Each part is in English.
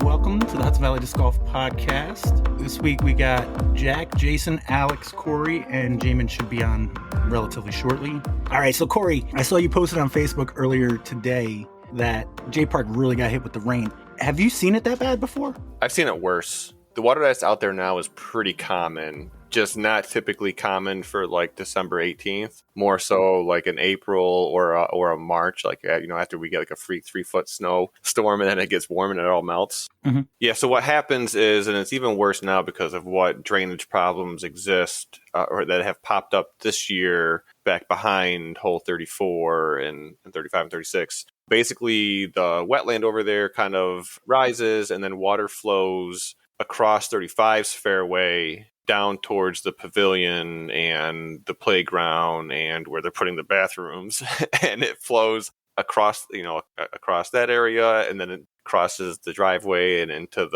welcome to the Hudson Valley Disc Golf Podcast. This week we got Jack, Jason, Alex, Corey, and Jaimen should be on relatively shortly. All right, so Corey, I saw you posted on Facebook earlier today that J Park really got hit with the rain. Have you seen it that bad before? I've seen it worse. The water that's out there now is pretty common, just not typically common for like December 18th, more so like in April or a March, like, after we get like a 3-foot snow storm and then it gets warm and it all melts. Mm-hmm. Yeah, so what happens is, and it's even worse now because of what drainage problems exist or that have popped up this year back behind hole 34 and 35 and 36. Basically, the wetland over there kind of rises and then water flows across 35's fairway down towards the pavilion and the playground and where they're putting the bathrooms. And it flows across that area, and then it crosses the driveway and into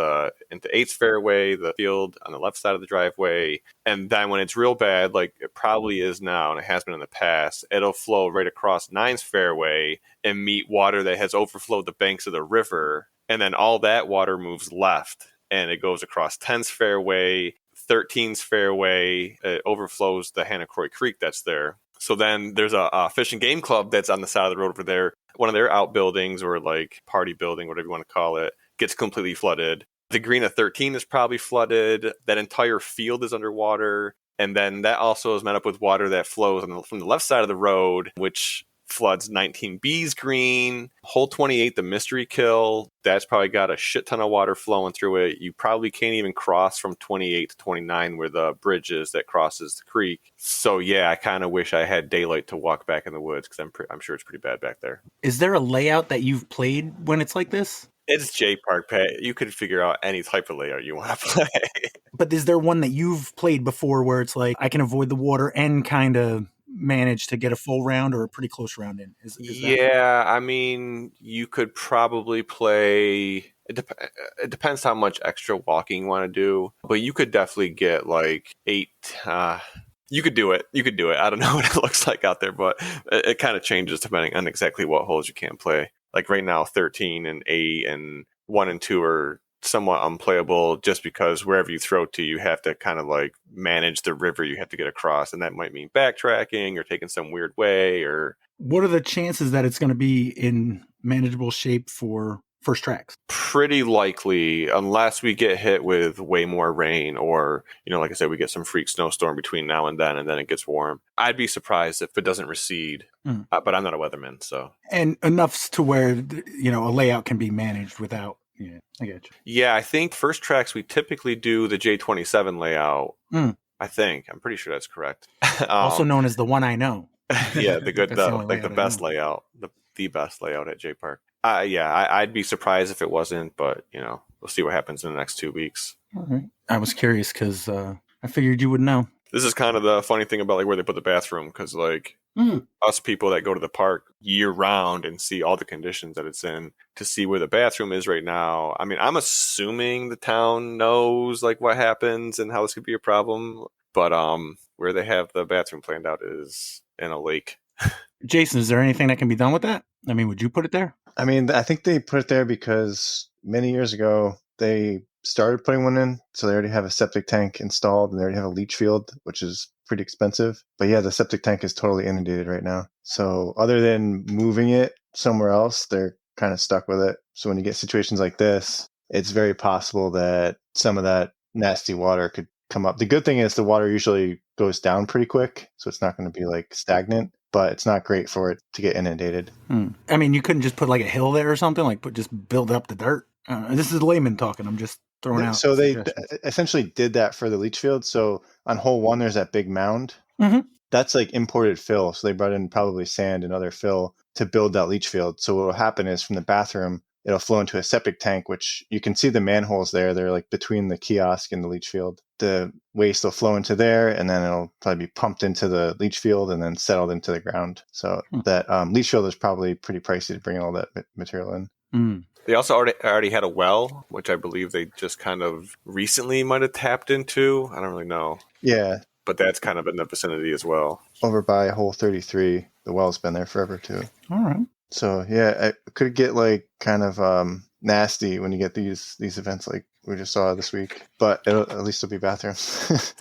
8's fairway, the field on the left side of the driveway. And then when it's real bad, like it probably is now and it has been in the past, it'll flow right across 9's fairway and meet water that has overflowed the banks of the river. And then all that water moves left and it goes across 10's fairway, 13's fairway. It overflows the Hanacroy Creek that's there. So then there's a fish and game club that's on the side of the road over there. One of their outbuildings or like party building, whatever you want to call it, gets completely flooded. The green at 13 is probably flooded. That entire field is underwater. And then that also is met up with water that flows from the left side of the road, which floods 19B's green. Hole 28, the mystery kill, that's probably got a shit ton of water flowing through it. You probably can't even cross from 28 to 29 where the bridge is that crosses the creek. So yeah, I kind of wish I had daylight to walk back in the woods because I'm sure it's pretty bad back there. Is there a layout that you've played when it's like this? It's J Park, Pat. You could figure out any type of layout you want to play. But is there one that you've played before where it's like I can avoid the water and kind of manage to get a full round or a pretty close round in? Is yeah, I mean, you could probably play. It depends how much extra walking you want to do, but you could definitely get like 8. You could do it. I don't know what it looks like out there, but it kind of changes depending on exactly what holes you can play. Like right now, 13 and 8 and 1 and 2 are somewhat unplayable just because wherever you throw to, you have to kind of like manage the river you have to get across, and that might mean backtracking or taking some weird way. Or what are the chances that it's going to be in manageable shape for first tracks? Pretty likely, unless we get hit with way more rain or, like I said, we get some freak snowstorm between now and then it gets warm. I'd be surprised if it doesn't recede, but I'm not a weatherman, so. And enough to where, a layout can be managed without. Yeah, I get you. Yeah, I think first tracks we typically do the J27 layout. I think. I'm pretty sure that's correct. Also known as the one I know. Yeah, the best layout, the best layout at J Park. I'd be surprised if it wasn't, but we'll see what happens in the next 2 weeks. All right. I was curious because I figured you would know. This is kind of the funny thing about like where they put the bathroom, because like us people that go to the park year round and see all the conditions that it's in, to see where the bathroom is right now. I mean, I'm assuming the town knows like what happens and how this could be a problem, but where they have the bathroom planned out is in a lake. Jason, is there anything that can be done with that? I mean, would you put it there? I mean, I think they put it there because many years ago they started putting one in, so they already have a septic tank installed and they already have a leach field, which is pretty expensive. But yeah, the septic tank is totally inundated right now. So other than moving it somewhere else, they're kind of stuck with it. So when you get situations like this, it's very possible that some of that nasty water could come up. The good thing is the water usually goes down pretty quick, so it's not going to be like stagnant, but it's not great for it to get inundated. I mean, you couldn't just put like a hill there or something, like just build up the dirt. This is layman talking. I'm just throwing out. So they essentially did that for the leach field. So on hole 1, there's that big mound. Mm-hmm. That's like imported fill. So they brought in probably sand and other fill to build that leach field. So what will happen is from the bathroom, it'll flow into a septic tank, which you can see the manholes there. They're like between the kiosk and the leach field. The waste will flow into there, and then it'll probably be pumped into the leach field and then settled into the ground. So that leach field is probably pretty pricey to bring all that material in. They also already had a well, which I believe they just kind of recently might have tapped into. I don't really know. Yeah. But that's kind of in the vicinity as well. Over by hole 33, the well's been there forever too. All right. So yeah, I could get like kind of nasty when you get these events like we just saw this week. But at least it'll be bathrooms.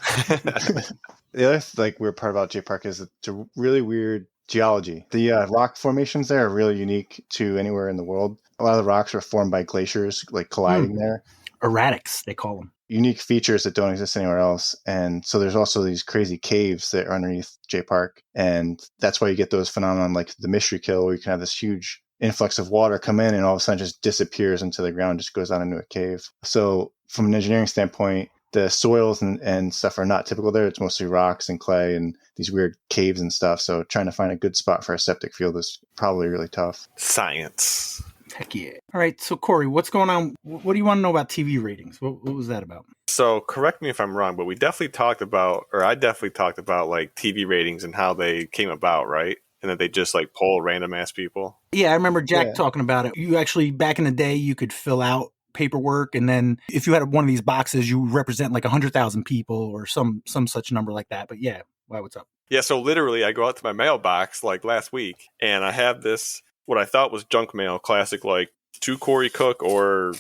The other like weird part about Jay Park is it's a really weird geology. The rock formations there are really unique to anywhere in the world. A lot of the rocks are formed by glaciers like colliding there. Erratics, they call them. Unique features that don't exist anywhere else. And so there's also these crazy caves that are underneath Jay Park. And that's why you get those phenomenon like the Mystery Kill, where you can have this huge influx of water come in and all of a sudden just disappears into the ground, just goes down into a cave. So from an engineering standpoint, the soils and stuff are not typical there. It's mostly rocks and clay and these weird caves and stuff. So trying to find a good spot for a septic field is probably really tough. Science. Heck yeah. All right. So, Corey, what's going on? What do you want to know about TV ratings? What was that about? So correct me if I'm wrong, but I definitely talked about like TV ratings and how they came about, right? And that they just like poll random ass people. Yeah, I remember Jack talking about it. You actually, back in the day, you could fill out paperwork, and then if you had one of these boxes, you represent like 100,000 people or some such number like that. But yeah, what's up? Yeah, so literally I go out to my mailbox like last week and I have this, what I thought was junk mail, classic like to Corey Cook or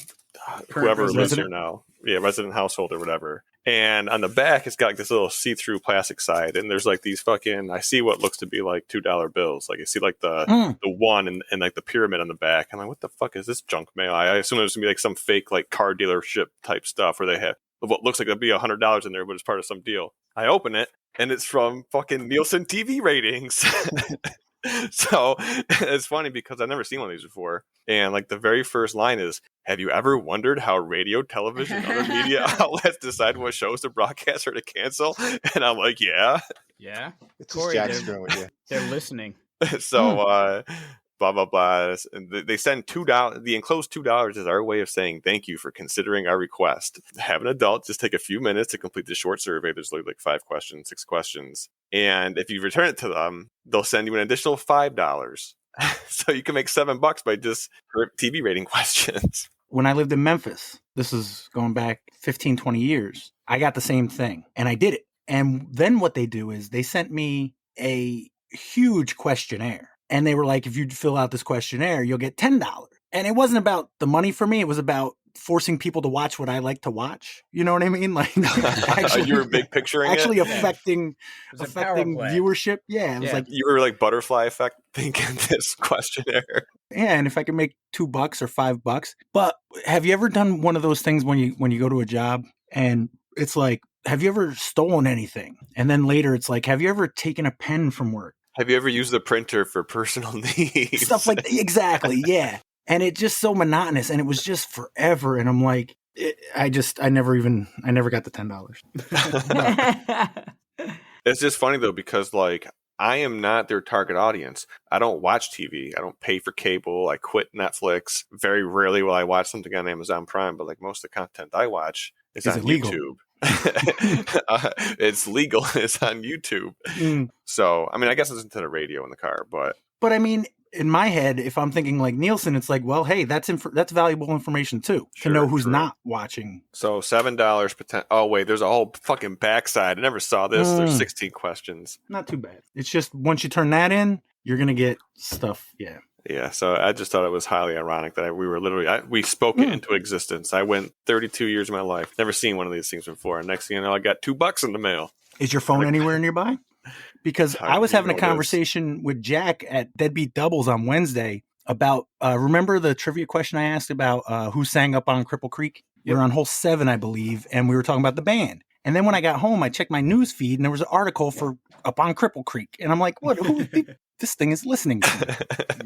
whoever lives here now. Yeah, resident household or whatever. And on the back, it's got like this little see-through plastic side. And there's like these I see what looks to be like $2 bills. Like I see like the one and like the pyramid on the back. I'm like, what the fuck is this junk mail? I assume there's going to be like some fake like car dealership type stuff where they have what looks like it'll be $100 in there, but it's part of some deal. I open it and it's from fucking Nielsen TV ratings. So it's funny because I've never seen one of these before. And like the very first line is, have you ever wondered how radio, television, and other media outlets decide what shows to broadcast or to cancel? And I'm like, yeah. Yeah. It's Corey, just Jack screwing with you. they're listening. So, blah, blah, blah. And they send $2. The enclosed $2 is our way of saying thank you for considering our request. Have an adult just take a few minutes to complete the short survey. There's like 5 questions, 6 questions. And if you return it to them, they'll send you an additional $5. So you can make $7 by just TV rating questions. When I lived in Memphis, this is going back 15, 20 years, I got the same thing and I did it. And then what they do is they sent me a huge questionnaire. And they were like, if you fill out this questionnaire, you'll get $10. And it wasn't about the money for me. It was about forcing people to watch what I like to watch. You know what I mean? Like actually, you were big picturing actually it? affecting viewership. Yeah. It was like you were like butterfly effect thinking this questionnaire. Yeah. And if I could make $2 or $5. But have you ever done one of those things when you go to a job and it's like, have you ever stolen anything? And then later it's like, have you ever taken a pen from work? Have you ever used the printer for personal needs? Stuff like that. Exactly. Yeah. And it's just so monotonous and it was just forever. And I'm like, I never got the $10. It's just funny though, because like I am not their target audience. I don't watch TV. I don't pay for cable. I quit Netflix. Very rarely will I watch something on Amazon Prime, but like most of the content I watch is on YouTube. It's legal. It's on YouTube. So, I mean, I guess it's into the radio in the car, but I mean, in my head, if I'm thinking like Nielsen, it's like, well, hey, that's valuable information too, to know who's not watching. So $7. Oh wait, there's a whole fucking backside. I never saw this. There's 16 questions. Not too bad. It's just once you turn that in, you're gonna get stuff. Yeah. Yeah, so I just thought it was highly ironic that we spoke it into existence. I went 32 years of my life, never seen one of these things before. And next thing you know, I got $2 in the mail. Is your phone anywhere nearby? Because I was having a conversation with Jack at Deadbeat Doubles on Wednesday about, remember the trivia question I asked about who sang up on Cripple Creek? Yep. We're on hole 7, I believe, and we were talking about the band. And then when I got home, I checked my news feed, and there was an article for up on Cripple Creek. And I'm like, what? This thing is listening to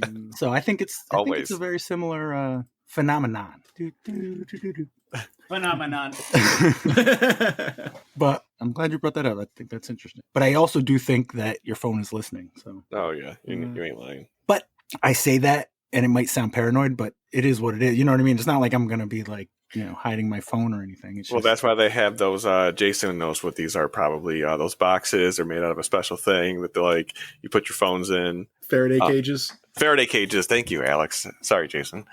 me. So I think it's a very similar phenomenon. Phenomenon. But I'm glad you brought that up. I think that's interesting. But I also do think that your phone is listening. So. Oh yeah, you ain't lying. But I say that, and it might sound paranoid, but it is what it is. You know what I mean? It's not like I'm gonna be like, hiding my phone or anything. It's well, that's why they have those. Jason knows what these are. Probably those boxes are made out of a special thing that like you put your phones in. Faraday cages. Faraday cages. Thank you, Alex. Sorry, Jason.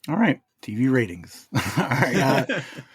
All right, TV ratings. All right.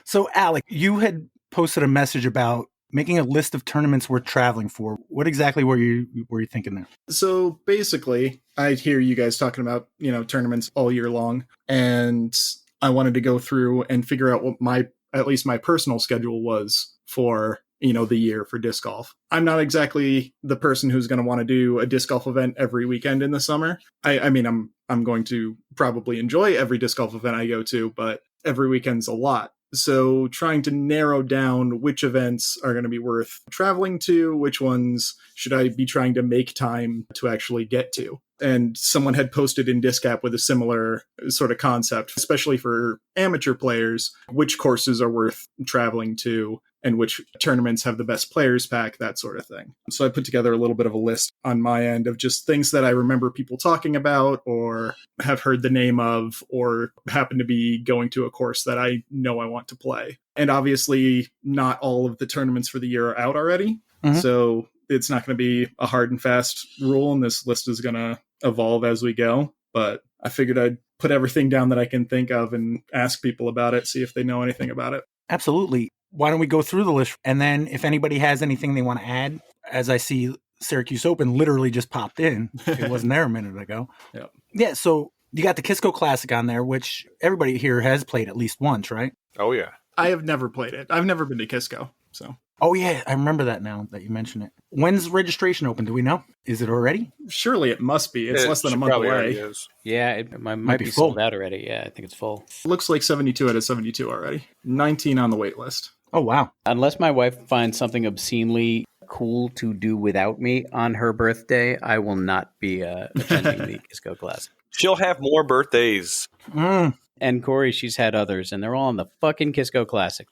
So, Alec, you had posted a message about making a list of tournaments worth traveling for. What exactly were you thinking there? So basically, I hear you guys talking about, tournaments all year long, and I wanted to go through and figure out what at least my personal schedule was for, the year for disc golf. I'm not exactly the person who's going to want to do a disc golf event every weekend in the summer. I mean, I'm going to probably enjoy every disc golf event I go to, but every weekend's a lot. So trying to narrow down which events are going to be worth traveling to, which ones should I be trying to make time to actually get to. And someone had posted in Disc App with a similar sort of concept, especially for amateur players, which courses are worth traveling to and which tournaments have the best players pack, that sort of thing. So I put together a little bit of a list on my end of just things that I remember people talking about or have heard the name of or happen to be going to a course that I know I want to play. And obviously not all of the tournaments for the year are out already. Mm-hmm. So it's not going to be a hard and fast rule, and this list is going to evolve as we go. But I figured I'd put everything down that I can think of and ask people about it, see if they know anything about it. Absolutely. Why don't we go through the list? And then if anybody has anything they want to add, as I see Syracuse Open literally just popped in. It wasn't there a minute ago. Yep. Yeah, so you got the Kisco Classic on there, which everybody here has played at least once, right? Oh, yeah. I have never played it. I've never been to Kisco, so. Oh, yeah, I remember that now that you mention it. When's registration open? Do we know? Is it already? Surely it must be. It's less than a month away. Yeah, it might be sold out already. Yeah, I think it's full. Looks like 72 out of 72 already. 19 on the wait list. Oh, wow. Unless my wife finds something obscenely cool to do without me on her birthday, I will not be attending the Kisco Classic. She'll have more birthdays. Mm. And Corey, she's had others, and they're all in the fucking Kisco Classic.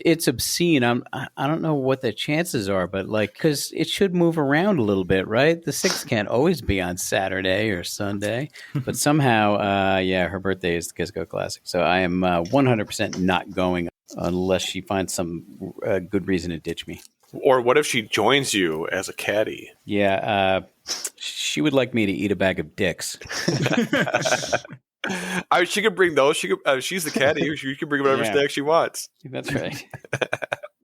It's obscene. I don't know what the chances are, but because it should move around a little bit, right? The Six can't always be on Saturday or Sunday, but somehow, her birthday is the Kisco Classic. So I am 100% not going unless she finds some good reason to ditch me. Or what if she joins you as a caddy? Yeah, she would like me to eat a bag of dicks. She could bring those. She's the caddy. She can bring whatever snack she wants. That's right.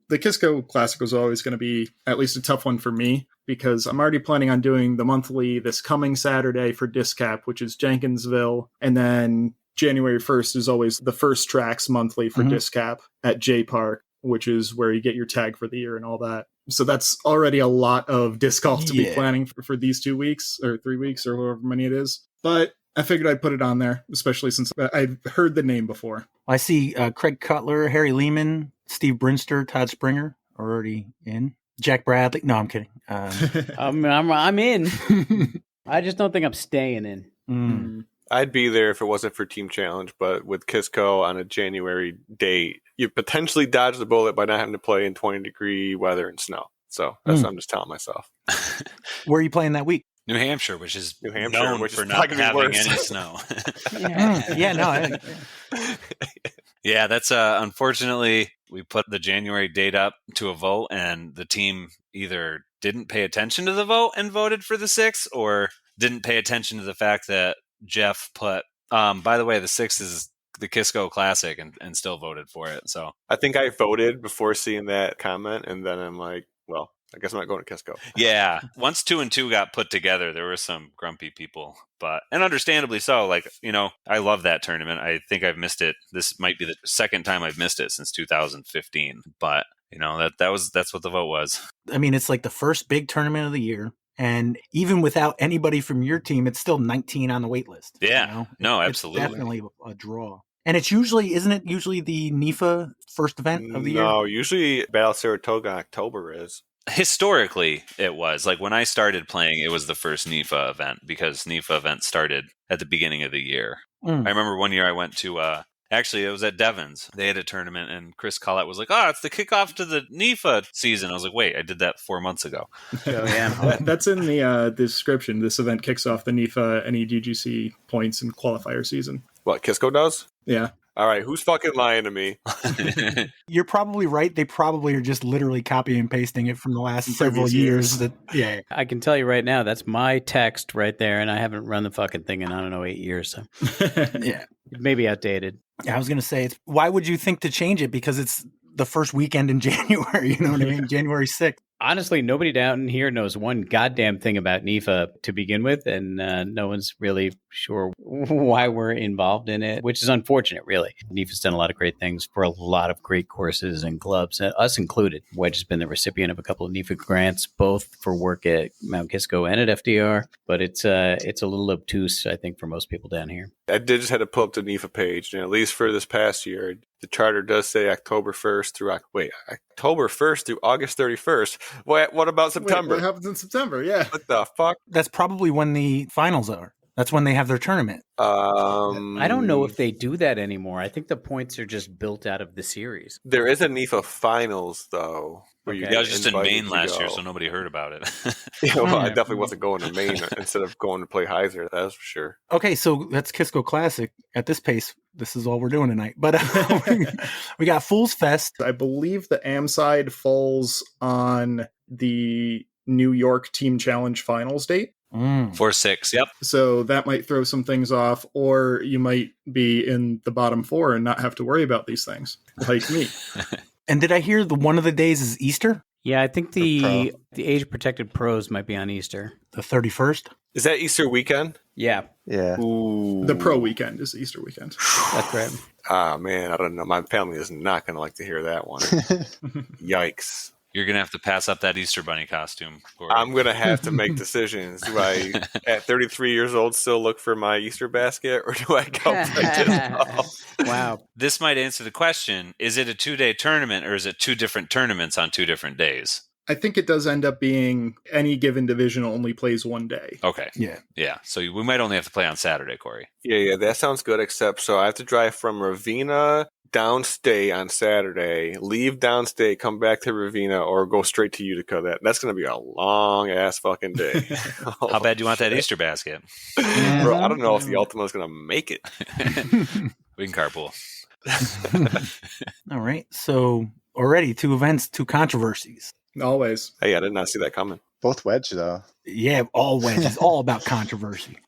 The Kisco Classic was always going to be at least a tough one for me because I'm already planning on doing the monthly this coming Saturday for Disc Cap, which is Jenkinsville. And then January 1st is always the first tracks monthly for Disc Cap at J Park, which is where you get your tag for the year and all that. So that's already a lot of disc golf to be planning for these 2 weeks or 3 weeks or however many it is. But I figured I'd put it on there, especially since I've heard the name before. I see Craig Cutler, Harry Lehman, Steve Brinster, Todd Springer are already in. Jack Bradley. No, I'm kidding. I'm in. I just don't think I'm staying in. Mm. I'd be there if it wasn't for Team Challenge, but with Kisco on a January date, you potentially dodge the bullet by not having to play in 20-degree weather and snow. So that's what I'm just telling myself. Where are you playing that week? New Hampshire, which is known for is not having worse. any snow. Yeah, that's unfortunately, we put the January date up to a vote, and the team either didn't pay attention to the vote and voted for the 6th, or didn't pay attention to the fact that Jeff put, by the way, the 6th is the Kisco Classic, and still voted for it. So I think I voted before seeing that comment, and then I'm like, well, I guess I'm not going to Kisco. Yeah. Once 2 and 2 got put together, there were some grumpy people, and understandably so. I love that tournament. I think I've missed it. This might be the second time I've missed it since 2015, but that's what the vote was. I mean, it's like the first big tournament of the year. And even without anybody from your team, it's still 19 on the wait list. Yeah. No, absolutely. It's definitely a draw. And isn't it usually the NIFA first event of the year? No, usually Battle Saratoga in October is. Historically, it was. Like when I started playing, it was the first NIFA event because NIFA event started at the beginning of the year. I remember one year I went to, actually, it was at Devon's. They had a tournament, and Chris Collette was like, it's the kickoff to the NIFA season. I was like, wait, I did that 4 months ago. That's in the description. This event kicks off the NIFA NEGGC points and qualifier season. What, Kisco does? Yeah. All right, who's fucking lying to me? You're probably right. They probably are just literally copying and pasting it from the last several years. I can tell you right now, that's my text right there, and I haven't run the fucking thing in, 8 years. So yeah, it may be outdated. I was going to say, why would you think to change it? Because it's the first weekend in January, you know what I mean? January 6th. Honestly, nobody down here knows one goddamn thing about NIFA to begin with, and no one's really sure why we're involved in it, which is unfortunate, really. NIFA's done a lot of great things for a lot of great courses and clubs, us included. Wedge has been the recipient of a couple of NIFA grants, both for work at Mount Kisco and at FDR, but it's a little obtuse, I think, for most people down here. I did just had to pull up the NIFA page, and at least for this past year, the charter does say October 1st through August 31st. What about September? Wait, what happens in September? Yeah. What the fuck? That's probably when the finals are. That's when they have their tournament. I don't know if they do that anymore. I think the points are just built out of the series. There is a NIFA finals, though. Okay. Yeah, I was just in Maine last year, so nobody heard about it. Yeah, well, I definitely wasn't going to Maine instead of going to play Heiser, that's for sure. Okay, so that's Kisco Classic. At this pace, this is all we're doing tonight. But we got Fools Fest. I believe the AM side falls on the New York Team Challenge finals date. 4-6, yep. So that might throw some things off, or you might be in the bottom four and not have to worry about these things, like me. And did I hear one of the days is Easter? Yeah, I think the age-protected pros might be on Easter. The 31st? Is that Easter weekend? Yeah. Yeah. Ooh. The pro weekend is Easter weekend. That's right. Ah, man, I don't know. My family is not going to like to hear that one. Yikes. You're going to have to pass up that Easter Bunny costume. Corey. I'm going to have to make decisions. Do I, at 33 years old, still look for my Easter basket, or do I go play disc golf? Wow. This might answer the question. Is it a 2-day tournament, or is it 2 different tournaments on 2 different days? I think it does end up being any given division only plays one day. Okay. Yeah. So we might only have to play on Saturday, Corey. Yeah, that sounds good, except so I have to drive from Ravenna downstate on Saturday, leave downstate, come back to Ravenna, or go straight to Utica. That's going to be a long-ass fucking day. How bad do you want that Easter basket? Bro, I don't know if the Ultima is going to make it. We can carpool. All right. So already 2 events, 2 controversies. Always. Hey, I did not see that coming. Both wedge, though. Yeah, all wedges, all about controversy.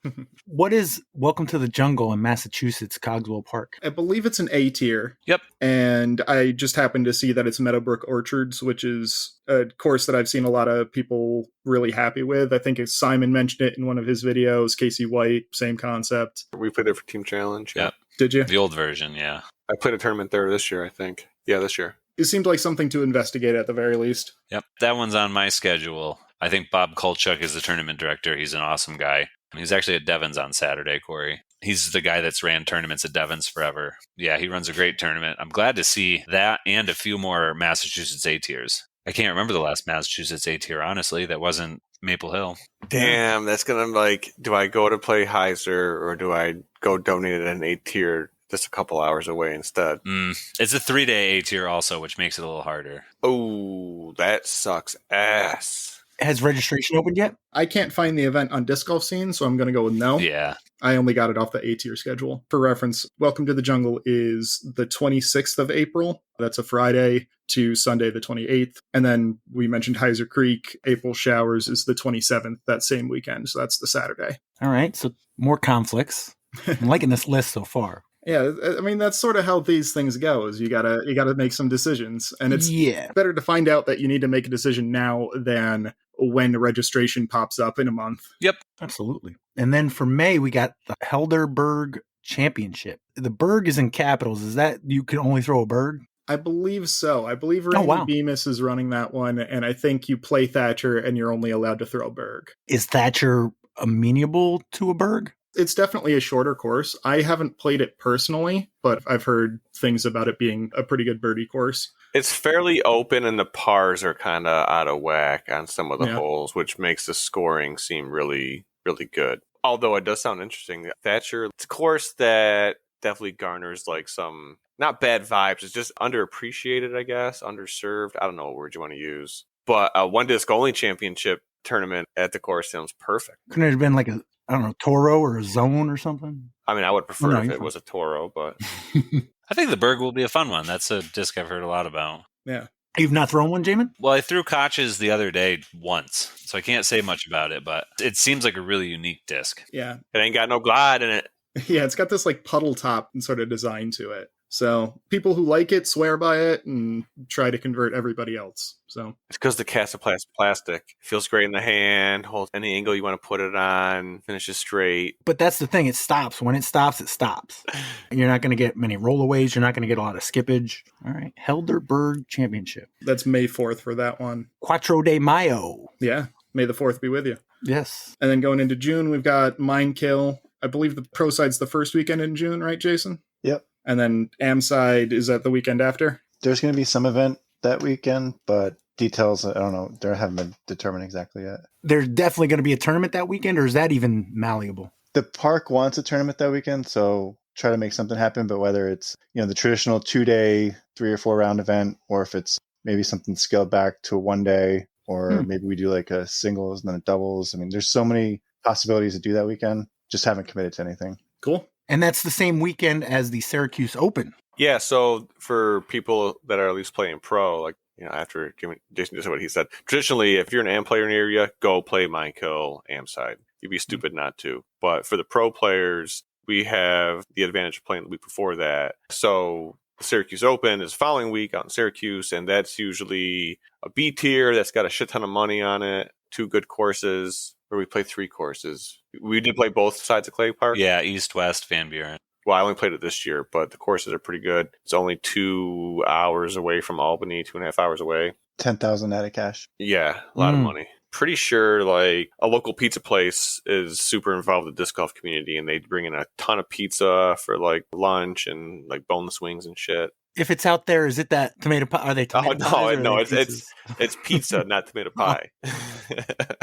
What is Welcome to the Jungle in Massachusetts, Cogswell Park? I believe it's an A tier. Yep. And I just happened to see that it's Meadowbrook Orchards, which is a course that I've seen a lot of people really happy with. I think Simon mentioned it in one of his videos. Casey White, same concept. We played it for Team Challenge. Yeah. Did you? The old version, yeah. I played a tournament there this year, I think. Yeah, this year. It seemed like something to investigate at the very least. Yep. That one's on my schedule. I think Bob Kolchuk is the tournament director. He's an awesome guy. He's actually at Devon's on Saturday, Corey. He's the guy that's ran tournaments at Devon's forever. Yeah, he runs a great tournament. I'm glad to see that and a few more Massachusetts A tiers. I can't remember the last Massachusetts A tier, honestly. That wasn't Maple Hill. Damn, that's going to do I go to play Heiser, or do I go donate it an A tier just a couple hours away instead? It's a 3-day A tier also, which makes it a little harder. Oh, that sucks ass. Has registration opened yet? I can't find the event on Disc Golf Scene, so I'm going to go with no. Yeah. I only got it off the A tier schedule. For reference, Welcome to the Jungle is the 26th of April. That's a Friday to Sunday the 28th. And then we mentioned Heiser Creek. April Showers is the 27th, that same weekend. So that's the Saturday. All right. So more conflicts. I'm liking this list so far. Yeah, I mean, that's sort of how these things go, is you gotta make some decisions. And it's better to find out that you need to make a decision now than when the registration pops up in a month. Yep. Absolutely. And then for May, we got the Helderberg Championship. The Berg is in capitals. Is that you can only throw a Berg? I believe so. I believe Randy Bemis is running that one, and I think you play Thatcher and you're only allowed to throw a Berg. Is Thatcher amenable to a Berg? It's definitely a shorter course. I haven't played it personally, but I've heard things about it being a pretty good birdie course. It's fairly open, and the pars are kind of out of whack on some of the holes, which makes the scoring seem really, really good. Although it does sound interesting. Thatcher, it's a course that definitely garners some, not bad vibes. It's just underappreciated, I guess, underserved. I don't know what word you want to use. But a one disc only championship tournament at the course sounds perfect. Couldn't it have been I don't know, Toro or a Zone or something? I mean, I would prefer if it was a Toro, but I think the Berg will be a fun one. That's a disc I've heard a lot about. Yeah. You've not thrown one, Jaimen? Well, I threw Koch's the other day once, so I can't say much about it, but it seems like a really unique disc. Yeah. It ain't got no glide in it. Yeah, it's got this puddle top and sort of design to it. So people who like it swear by it and try to convert everybody else. So It's because the Castleplast plastic feels great in the hand, holds any angle you want to put it on, finishes straight. But that's the thing. It stops. When it stops, it stops. You're not going to get many rollaways. You're not going to get a lot of skippage. All right. Helderberg Championship. that's May 4th for that one. Quattro de Mayo. Yeah. May the 4th be with you. Yes. And then going into June, we've got Mind Kill. I believe the pro side's the first weekend in June, right, Jason? Yep. And then Am side is that the weekend after? There's going to be some event that weekend, but details, I don't know. They haven't been determined exactly yet. There's definitely going to be a tournament that weekend, or is that even malleable? The park wants a tournament that weekend, so try to make something happen. But whether it's, the traditional 2-day, 3 or 4 round event, or if it's maybe something scaled back to a 1 day, or maybe we do like a singles and then a doubles. I mean, there's so many possibilities to do that weekend. Just haven't committed to anything. Cool. And that's the same weekend as the Syracuse Open. Yeah, so for people that are at least playing pro, like, after Jason just said what he said, traditionally, if you're an AM player in the area, go play Mind Kill AM side. You'd be stupid not to. But for the pro players, we have the advantage of playing the week before that. So the Syracuse Open is the following week out in Syracuse, and that's usually a B tier that's got a shit ton of money on it, 2 good courses, where we play 3 courses. We did play both sides of Clay Park. Yeah, East, West, Van Buren. Well, I only played it this year, but the courses are pretty good. It's only 2 hours away from Albany, 2.5 hours away. 10,000 out of cash. Yeah, a lot of money. Pretty sure like a local pizza place is super involved with the disc golf community, and they bring in a ton of pizza for like lunch and like boneless wings and shit. If it's out there, is it that tomato pie? Are they tomato pies? No, it's pizza, not tomato pie.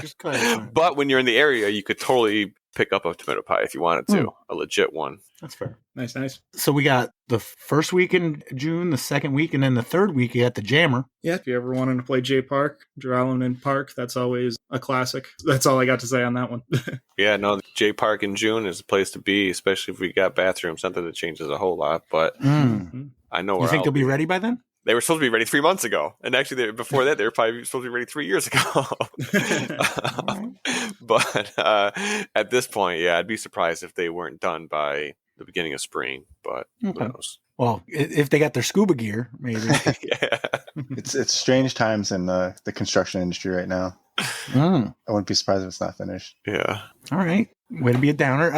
Just clarifying. But when you're in the area, you could totally pick up a tomato pie if you wanted to, a legit one. That's fair. Nice, nice. So we got the first week in June, the second week, and then the third week you got the Jammer. Yeah, if you ever wanted to play J Park, Drowlin Park, that's always a classic. That's all I got to say on that one. Yeah, no, J Park in June is a place to be, especially if we got bathrooms. Not that it changes a whole lot, but I know where You think I'll they'll be ready by then? They were supposed to be ready 3 months ago. And actually, before that, they were probably supposed to be ready 3 years ago. But at this point, yeah, I'd be surprised if they weren't done by the beginning of spring. But who knows? Well, if they got their scuba gear, maybe. Yeah. It's strange times in the construction industry right now. I wouldn't be surprised if it's not finished. Yeah. All right. Way to be a downer.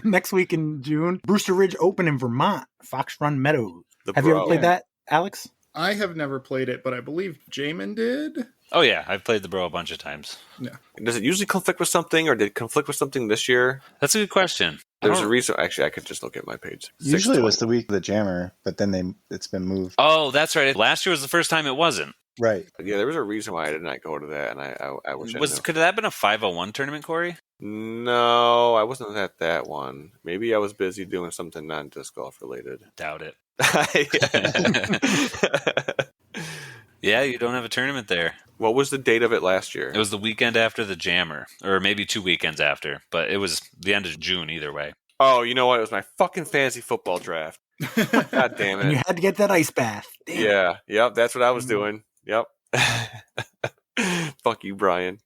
Next week in June, Brewster Ridge Open in Vermont, Fox Run Meadows. Have you ever played that, Alex? I have never played it, but I believe Jaimen did. Oh, yeah. I've played the Bro a bunch of times. Yeah. Does it usually conflict with something, or did it conflict with something this year? That's a good question. There's a reason. Actually, I could just look at my page. Usually it was the week of the Jammer, but then it's been moved. Oh, that's right. Last year was the first time it wasn't. Right. Yeah, there was a reason why I did not go to that, and I wish I knew. Could that have been a 501 tournament, Corey? No, I wasn't at that one. Maybe I was busy doing something non-disc golf related. Doubt it. Yeah, you don't have a tournament there. What was the date of it last year? It was the weekend after the Jammer, or maybe 2 weekends after, but it was the end of June either way. Oh, you know what? It was my fucking fantasy football draft. God damn And you it. had to get that ice bath. Damn. Yeah, yep, that's what I was doing. Yep. Fuck you, Brian.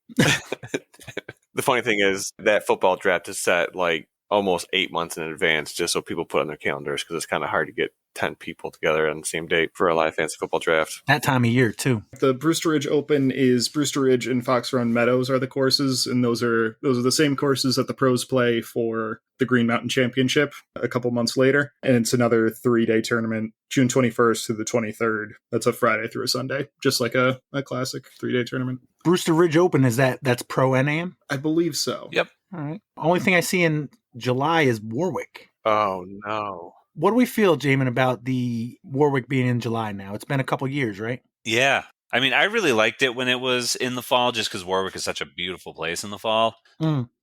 The funny thing is that football draft is set like almost 8 months in advance just so people put on their calendars, because it's kind of hard to get 10 people together on the same date for a live fantasy football draft. That time of year, too. The Brewster Ridge Open is Brewster Ridge and Fox Run Meadows are the courses, and those are the same courses that the pros play for the Green Mountain Championship a couple months later. And it's another 3-day tournament, June 21st through the 23rd. That's a Friday through a Sunday, just like a classic 3-day tournament. Brewster Ridge Open, that's pro NAM? I believe so. Yep. All right. Only thing I see in July is Warwick. Oh, no. What do we feel, Jaimen, about the Warwick being in July now? It's been a couple years, right? Yeah. I mean, I really liked it when it was in the fall, just because Warwick is such a beautiful place in the fall.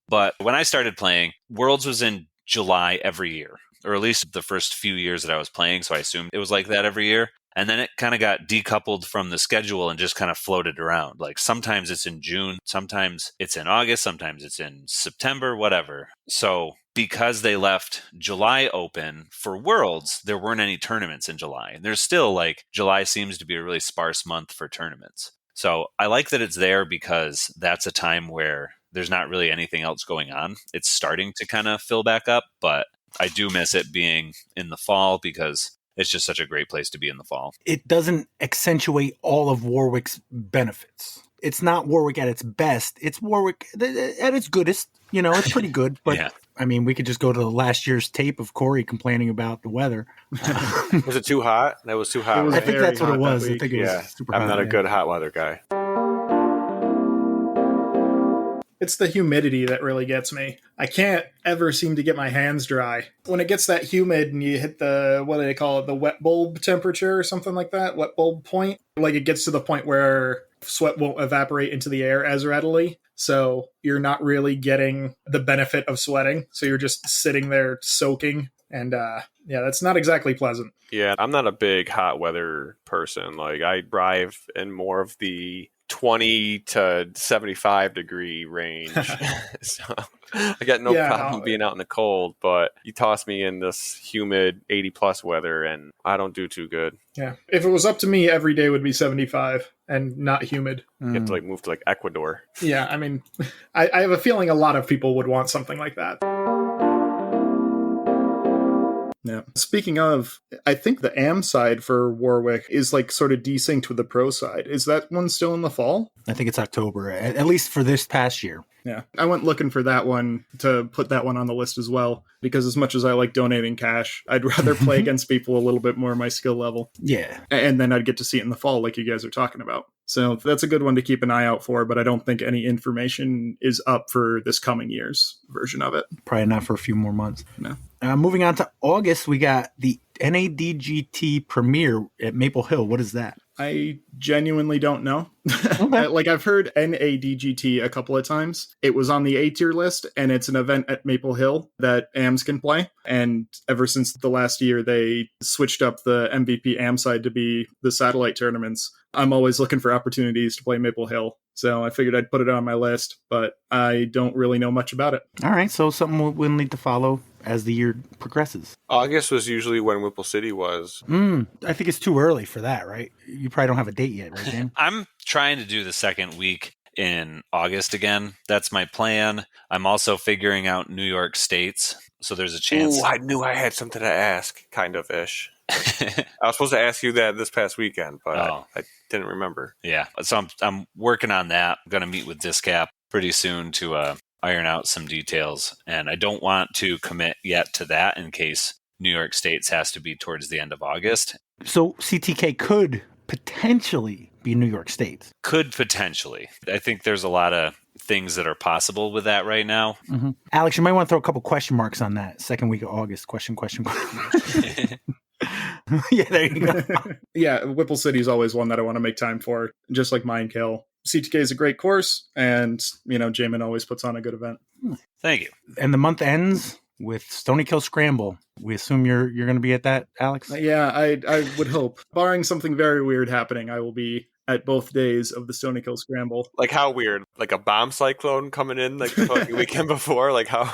But when I started playing, Worlds was in July every year, or at least the first few years that I was playing. So I assumed it was like that every year. And then it kind of got decoupled from the schedule and just kind of floated around. Like sometimes it's in June, sometimes it's in August, sometimes it's in September, whatever. So because they left July open for Worlds, there weren't any tournaments in July. And there's still like July seems to be a really sparse month for tournaments. So I like that it's there because that's a time where there's not really anything else going on. It's starting to kind of fill back up, but I do miss it being in the fall because it's just such a great place to be in the fall. It doesn't accentuate all of Warwick's benefits. It's not Warwick at its best. It's Warwick at its goodest. You know, it's pretty good. But, Yeah. I mean, we could just go to last year's tape of Corey complaining about the weather. Was it too hot? That was too hot. It was I right? think very that's what it hot was. that I week. think it was Yeah, super I'm hot. not a yeah. good hot weather guy. It's the humidity that really gets me. I can't ever seem to get my hands dry. When it gets that humid and you hit the, what do they call it, the wet bulb temperature or something like that, wet bulb point, like it gets to the point where sweat won't evaporate into the air as readily. So you're not really getting the benefit of sweating. So you're just sitting there soaking. And yeah, that's not exactly pleasant. Yeah, I'm not a big hot weather person. Like, I thrive in more of the 20 to 75 degree range. So I got no problem being out in the cold, but you toss me in this humid 80 plus weather and I don't do too good. Yeah. If it was up to me, every day would be 75 and not humid. You have to like move to like Ecuador. Yeah, I mean, I have a feeling a lot of people would want something like that. Yeah. Speaking of, I think the AM side for Warwick is like sort of desynced with the pro side. Is that one still in the fall? I think it's October, at least for this past year. Yeah. I went looking for that one to put that one on the list as well, because as much as I like donating cash, I'd rather play against people a little bit more my skill level. Yeah. And then I'd get to see it in the fall like you guys are talking about. So that's a good one to keep an eye out for, but I don't think any information is up for this coming year's version of it. Probably not for a few more months. No. Moving on to August, we got the NADGT premiere at Maple Hill. What is that? I genuinely don't know. Okay. Like, I've heard NADGT a couple of times. It was on the A tier list, and it's an event at Maple Hill that AMs can play. And ever since the last year, they switched up the MVP AM side to be the satellite tournaments. I'm always looking for opportunities to play Maple Hill. So I figured I'd put it on my list, but I don't really know much about it. All right, so something we'll need to follow as the year progresses. August was usually when Whipple City was. I think it's too early for that, right? You probably don't have a date yet, right, Dan? I'm trying to do the second week in August again. That's my plan. I'm also figuring out New York states, so there's a chance. Ooh, I knew I had something to ask, kind of ish. I was supposed to ask you that this past weekend, but I didn't remember. Yeah, so I'm working on that. I'm going to meet with Discap pretty soon to iron out some details, and I don't want to commit yet to that in case New York States has to be towards the end of August. So CTK could potentially be New York State. Could potentially. I think there's a lot of things that are possible with that right now. Mm-hmm. Alex, you might want to throw a couple question marks on that second week of August. Question. Yeah, there you go. Yeah, Whipple City is always one that I want to make time for, just like Mine Kill. CTK is a great course, and, you know, Jaimen always puts on a good event. Thank you. And the month ends with Stony Kill Scramble. We assume you're going to be at that, Alex? Yeah, I would hope. Barring something very weird happening, I will be at both days of the Stony Kill Scramble. Like, how weird? Like a bomb cyclone coming in like the fucking weekend before? Like, how?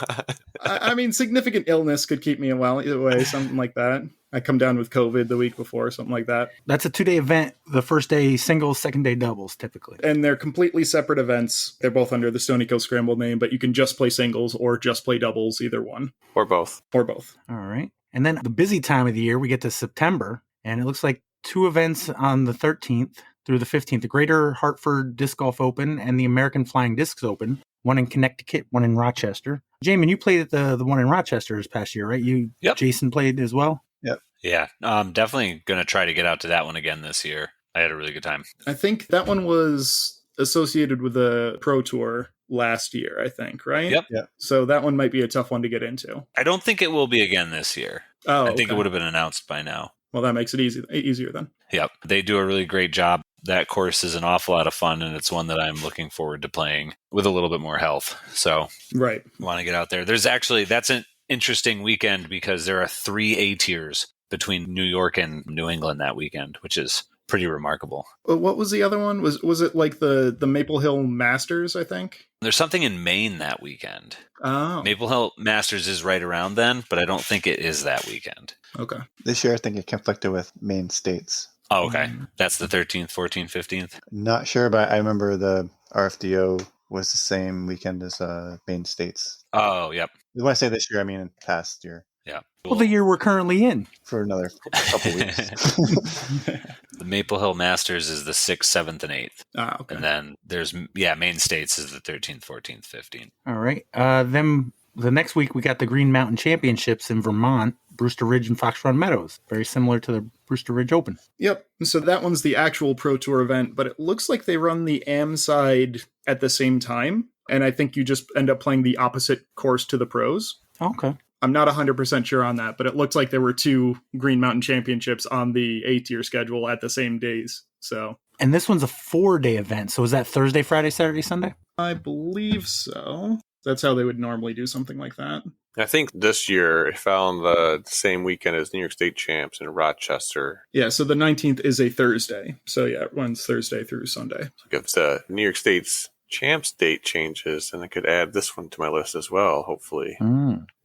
I mean, significant illness could keep me away, something like that. I come down with COVID the week before, something like that. That's a 2-day event. The first day singles, second day doubles, typically. And they're completely separate events. They're both under the Stony Kill Scramble name, but you can just play singles or just play doubles, either one. Or both. Or both. All right. And then the busy time of the year, we get to September, and it looks like 2 events on the 13th through the 15th. The Greater Hartford Disc Golf Open and the American Flying Discs Open. One in Connecticut, one in Rochester. Jaimen, you played at the one in Rochester this past year, right? Yep. Jason played as well? Yep. Yeah, I'm definitely going to try to get out to that one again this year. I had a really good time. I think that one was associated with the Pro Tour last year, I think, right? Yep. Yeah. So that one might be a tough one to get into. I don't think it will be again this year. Oh, I think okay. it would have been announced by now. Well, that makes it easier then. Yep. They do a really great job. That course is an awful lot of fun, and it's one that I'm looking forward to playing with a little bit more health. So Right. want to get out there. That's an interesting weekend because there are 3 A tiers between New York and New England that weekend, which is pretty remarkable. What was the other one? Was it like the Maple Hill Masters, I think? There's something in Maine that weekend. Oh, Maple Hill Masters is right around then, but I don't think it is that weekend. okay. This year, I think it conflicted with Maine states. Oh, okay. That's the 13th, 14th, 15th. Not sure, but I remember the RFDO was the same weekend as Maine states. Oh, yep. When I say this year, I mean past year. Yeah. Well, the year we're currently in. for another couple weeks. The Maple Hill Masters is the 6th, 7th, and 8th. Okay. And then there's, Main States is the 13th, 14th, 15th. All right. Then the next week we got the Green Mountain Championships in Vermont, Brewster Ridge and Fox Run Meadows. Very similar to the Brewster Ridge Open. Yep. So that one's the actual Pro Tour event, but it looks like they run the AM side at the same time. And I think you just end up playing the opposite course to the pros. Okay. I'm not 100% sure on that, but it looks like there were 2 Green Mountain Championships on the A-tier schedule at the same days. So, And this one's a 4-day event. So is that Thursday, Friday, Saturday, Sunday? I believe so. That's how they would normally do something like that. I think this year it fell on the same weekend as New York State Champs in Rochester. Yeah, so the 19th is a Thursday. So yeah, it runs Thursday through Sunday. If the New York State's Champs date changes, then I could add this one to my list as well, hopefully.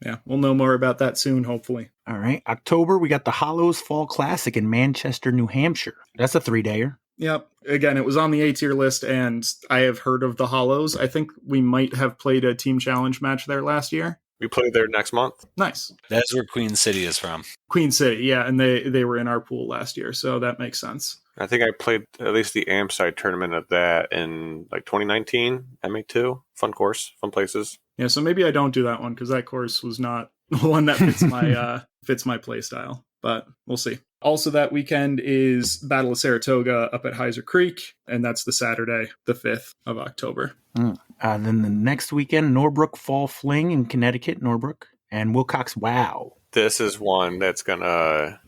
Yeah, we'll know more about that soon, hopefully. All right. October, we got the Hollows Fall Classic in Manchester, New Hampshire. That's a 3-dayer. Yep. Again, it was on the A-tier list, and I have heard of the Hollows. I think we might have played a team challenge match there last year. We play there next month. Nice. That's where Queen City is from. Queen City, yeah, and they were in our pool last year, so that makes sense. I think I played at least the AMSide tournament of that in like 2019, MA2. Fun course, fun places. Yeah, so maybe I don't do that one because that course was not one that fits my play style, but we'll see. Also that weekend is Battle of Saratoga up at Heiser Creek, and that's the Saturday, the 5th of October. Then the next weekend, Norbrook Fall Fling in Connecticut, Norbrook, and Wilcox Wow. This is one that's gonna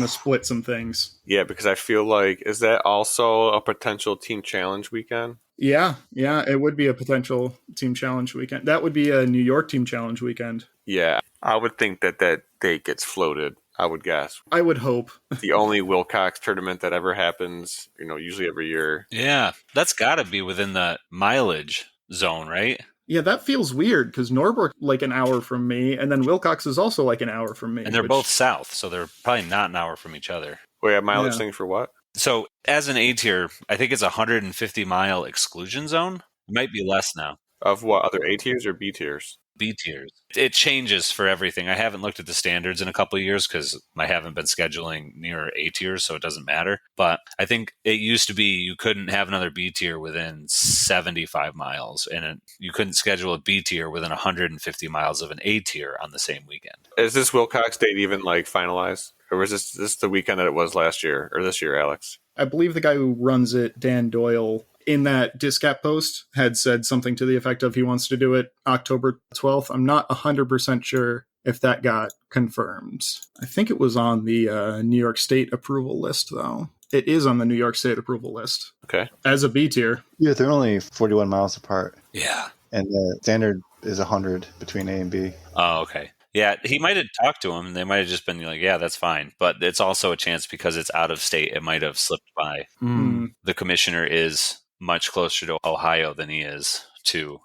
split some things. Yeah, because I feel like, is that also a potential team challenge weekend? Yeah, it would be a potential team challenge weekend. That would be a New York team challenge weekend. Yeah, I would think that date gets floated, I would guess. I would hope. The only Wilcox tournament that ever happens, usually every year. Yeah, that's got to be within the mileage zone, right? Yeah, that feels weird because Norbrook like an hour from me, and then Wilcox is also like an hour from me. And they're both south, so they're probably not an hour from each other. Wait, a mileage thing for what? So as an A tier, I think it's a 150-mile exclusion zone. It might be less now. Of what, other A tiers or B tiers? B tiers. It changes for everything. I haven't looked at the standards in a couple of years because I haven't been scheduling near A tiers, so it doesn't matter. But I think it used to be you couldn't have another B tier within 75 miles, and you couldn't schedule a B tier within 150 miles of an A tier on the same weekend. Is this Wilcox date even finalized? Or was this the weekend that it was last year or this year, Alex? I believe the guy who runs it, Dan Doyle, in that Discat post had said something to the effect of he wants to do it October 12th. I'm not 100% sure if that got confirmed. I think it was on the New York State approval list, though. It is on the New York State approval list. Okay. As a B tier. Yeah, they're only 41 miles apart. Yeah. And the standard is 100 between A and B. Oh, okay. Yeah, he might have talked to him, and they might have just been like, yeah, that's fine. But it's also a chance because it's out of state. It might have slipped by. The commissioner is much closer to Ohio than he is to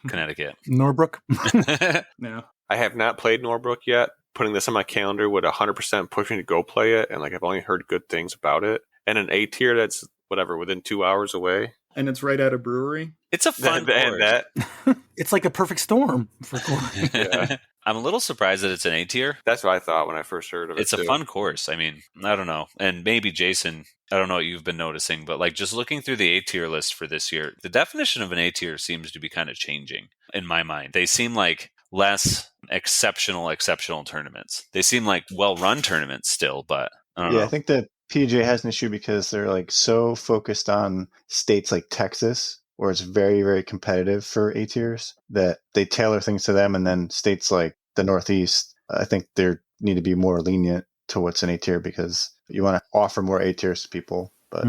Connecticut. Norbrook. Yeah. I have not played Norbrook yet. Putting this on my calendar would 100% push me to go play it. And I've only heard good things about it. And an A tier that's within 2 hours away. And it's right at a brewery. It's a fun course. That. It's like a perfect storm for Corey. Yeah. I'm a little surprised that it's an A tier. That's what I thought when I first heard of it. It's a fun course. I mean, I don't know. And maybe Jason, I don't know what you've been noticing, but just looking through the A tier list for this year, the definition of an A tier seems to be kind of changing in my mind. They seem like less exceptional tournaments. They seem like well-run tournaments still, but I don't know. I think the PGA has an issue because they're so focused on states like Texas, where it's very, very competitive for A tiers, that they tailor things to them. And then states like the Northeast, I think they need to be more lenient to what's an A tier because you want to offer more A tiers to people. But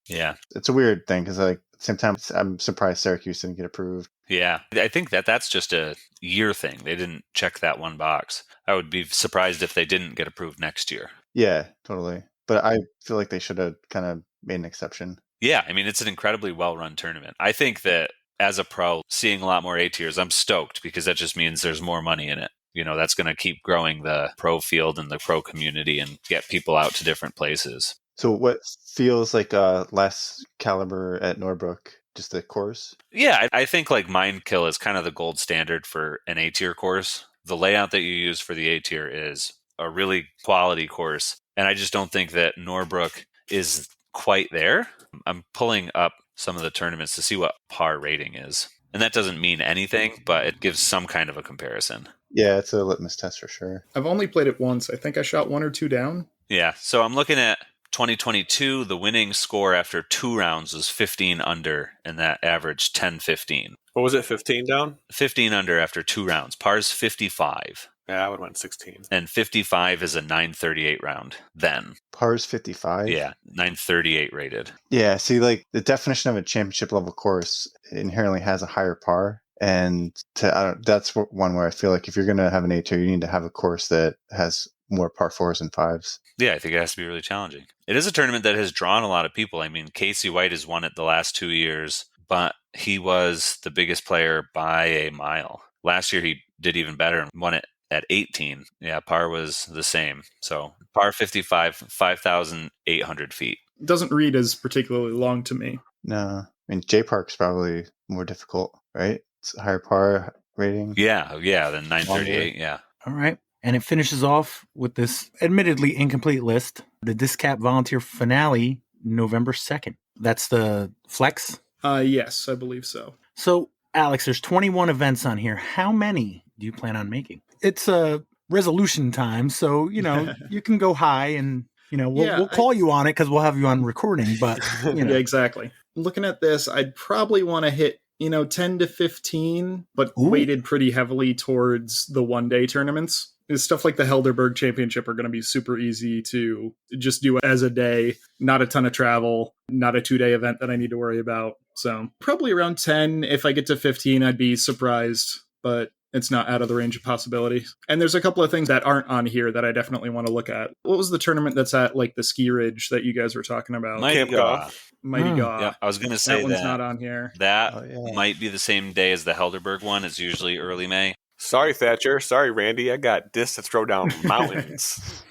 yeah, it's a weird thing because at the same time, I'm surprised Syracuse didn't get approved. Yeah, I think that's just a year thing. They didn't check that one box. I would be surprised if they didn't get approved next year. Yeah, totally. But I feel like they should have kind of made an exception. Yeah, I mean, it's an incredibly well-run tournament. I think that as a pro, seeing a lot more A tiers, I'm stoked because that just means there's more money in it. That's going to keep growing the pro field and the pro community and get people out to different places. So what feels like less caliber at Norbrook? Just the course? Yeah, I think Mind Kill is kind of the gold standard for an A tier course. the layout that you use for the A tier is a really quality course. And I just don't think that Norbrook is quite there. I'm pulling up some of the tournaments to see what par rating is. And that doesn't mean anything, but it gives some kind of a comparison. Yeah, it's a litmus test for sure. I've only played it once. I think I shot 1 or 2 down. Yeah, so I'm looking at 2022. The winning score after 2 rounds was 15 under, and that averaged 10-15. What was it, 15 down? 15 under after 2 rounds. Par's 55. Yeah, I would have went 16. And 55 is a 938 round then. Par's 55? Yeah, 938 rated. Yeah, see, like, the definition of a championship level course inherently has a higher par. And that's one where I feel like if you're going to have an A tier, you need to have a course that has more par 4s and 5s. Yeah, I think it has to be really challenging. It is a tournament that has drawn a lot of people. I mean, Casey White has won it the last 2 years, but he was the biggest player by a mile. Last year, he did even better and won it at 18. Yeah, par was the same. So par 55, 5,800 feet. It doesn't read as particularly long to me. No. I mean, J Park's probably more difficult, right? It's a higher par rating. Yeah, than 938, yeah. All right. And it finishes off with this admittedly incomplete list. The Discap Volunteer Finale, November 2nd. That's the Flex? Yes, I believe so. So, Alex, there's 21 events on here. How many do you plan on making? It's a resolution time, so, you can go high and, we'll call you on it because we'll have you on recording, but, Yeah, exactly. Looking at this, I'd probably want to hit 10 to 15, but weighted pretty heavily towards the one-day tournaments. Stuff like the Helderberg Championship are going to be super easy to just do as a day, not a ton of travel, not a 2-day event that I need to worry about. So probably around 10. If I get to 15, I'd be surprised, but it's not out of the range of possibility. And there's a couple of things that aren't on here that I definitely want to look at. What was the tournament that's at like the ski ridge that you guys were talking about? Mighty Gaw. Mighty Gaw. Yeah, I was going to say that one's not on here. That might be the same day as the Helderberg one. It's usually early May. Sorry, Thatcher. Sorry, Randy. I got discs to throw down mountains.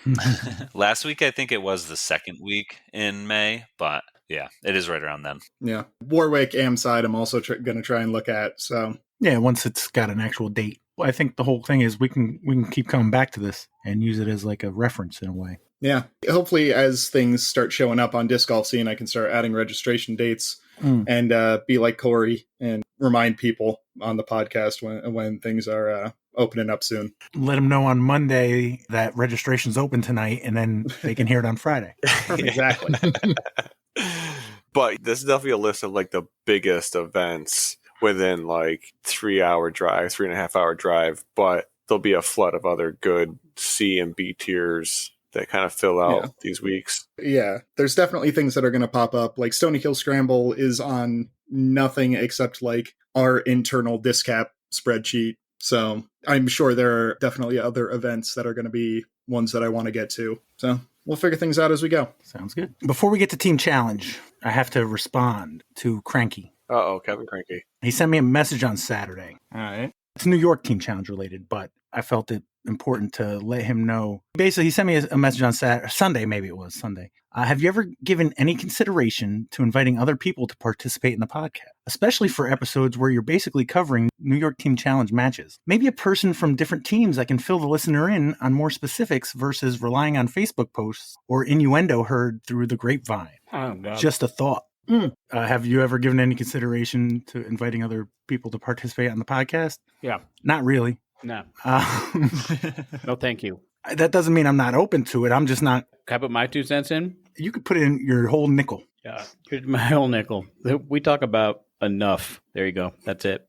Last week, I think it was the second week in May, but yeah, it is right around then. Yeah. Warwick, Amside, I'm also going to try and look at. So yeah, once it's got an actual date. I think the whole thing is we can keep coming back to this and use it as like a reference in a way. Yeah. Hopefully, as things start showing up on Disc Golf Scene, I can start adding registration dates and be like Corey and remind people on the podcast when things are opening up soon. Let them know on Monday that registration's open tonight, and then they can hear it on Friday. Exactly. But this is definitely a list of like the biggest events within like 3.5-hour drive, but there'll be a flood of other good C and B tiers that kind of fill out these weeks. Yeah, there's definitely things that are going to pop up. Like Stony Hill Scramble is on nothing except like our internal Discap spreadsheet. So I'm sure there are definitely other events that are going to be ones that I want to get to. So we'll figure things out as we go. Sounds good. Before we get to Team Challenge, I have to respond to Cranky. Uh-oh, Kevin Cranky. He sent me a message on Saturday. All right. It's New York Team Challenge related, but I felt it important to let him know. Basically, he sent me a message on Sunday, maybe it was Sunday. Have you ever given any consideration to inviting other people to participate in the podcast, especially for episodes where you're basically covering New York Team Challenge matches? Maybe a person from different teams that can fill the listener in on more specifics versus relying on Facebook posts or innuendo heard through the grapevine. Oh, God. Just a thought. Have you ever given any consideration to inviting other people to participate on the podcast? Yeah. Not really. No. No, thank you. That doesn't mean I'm not open to it. I'm just not. Can I put my 2 cents in? You could put in your whole nickel. Yeah. Here's my whole nickel. We talk about enough. There you go. That's it.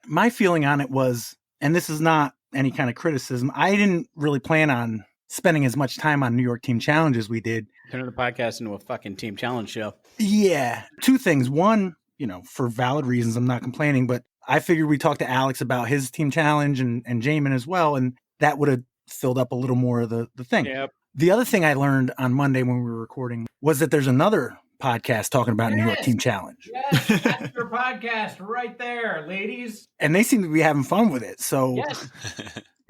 My feeling on it was, and this is not any kind of criticism, I didn't really plan on spending as much time on New York Team Challenge as we did. Turning the podcast into a fucking Team Challenge show. Yeah. 2 things. One, for valid reasons, I'm not complaining, but I figured we talked to Alex about his Team Challenge and Jaimen as well, and that would have filled up a little more of the thing. Yep. The other thing I learned on Monday when we were recording was that there's another podcast talking about New York Team Challenge. Yes, that's your podcast right there, ladies. And they seem to be having fun with it. So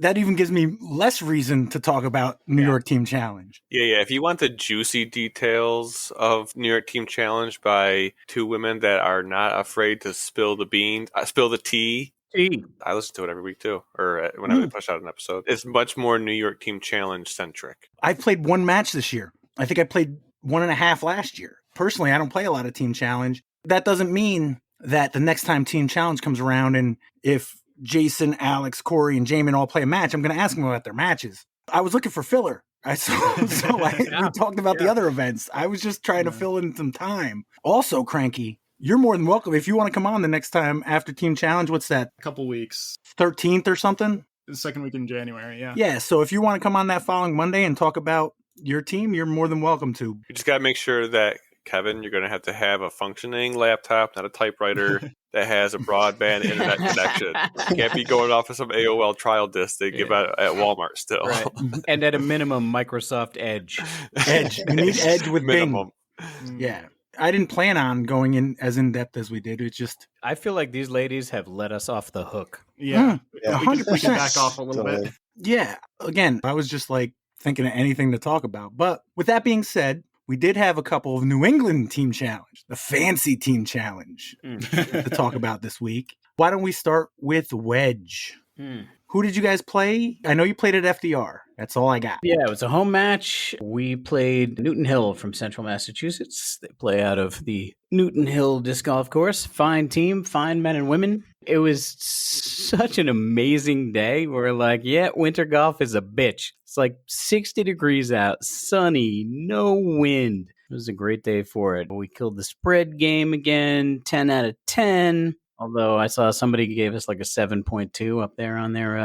that even gives me less reason to talk about New York Team Challenge. Yeah. If you want the juicy details of New York Team Challenge by 2 women that are not afraid to spill the tea I listen to it every week too, or whenever they push out an episode. It's much more New York Team Challenge centric. I've played one match this year. I think I played 1.5 last year. Personally, I don't play a lot of Team Challenge. That doesn't mean that the next time Team Challenge comes around and if Jason, Alex, Corey, and Jaimen all play a match, I'm going to ask them about their matches. I was looking for filler. We talked about the other events. I was just trying to fill in some time. Also, Cranky, you're more than welcome. If you want to come on the next time after Team Challenge, what's that? A couple weeks. 13th or something? The second week in January, yeah. Yeah, so if you want to come on that following Monday and talk about your team, you're more than welcome to. You just got to make sure that, Kevin, you're going to have a functioning laptop, not a typewriter, that has a broadband internet connection. You can't be going off of some AOL trial disc they give out at Walmart still. Right. And at a minimum, Microsoft Edge. Edge. You need Edge with minimum. Bing. Yeah. I didn't plan on going in depth as we did. It's just... I feel like these ladies have let us off the hook. Yeah. 100%. We can back off a little bit. Yeah. Again, I was just like thinking of anything to talk about. But with that being said, we did have a couple of New England Team Challenge, the fancy Team Challenge, to talk about this week. Why don't we start with Wedge? Who did you guys play? I know you played at FDR. That's all I got. Yeah, it was a home match. We played Newton Hill from Central Massachusetts. They play out of the Newton Hill Disc Golf Course. Fine team, fine men and women. It was such an amazing day. We're like, yeah, winter golf is a bitch. It's like 60 degrees out, sunny, no wind. It was a great day for it. We killed the spread game again, 10 out of 10. Although I saw somebody gave us like a 7.2 up there on their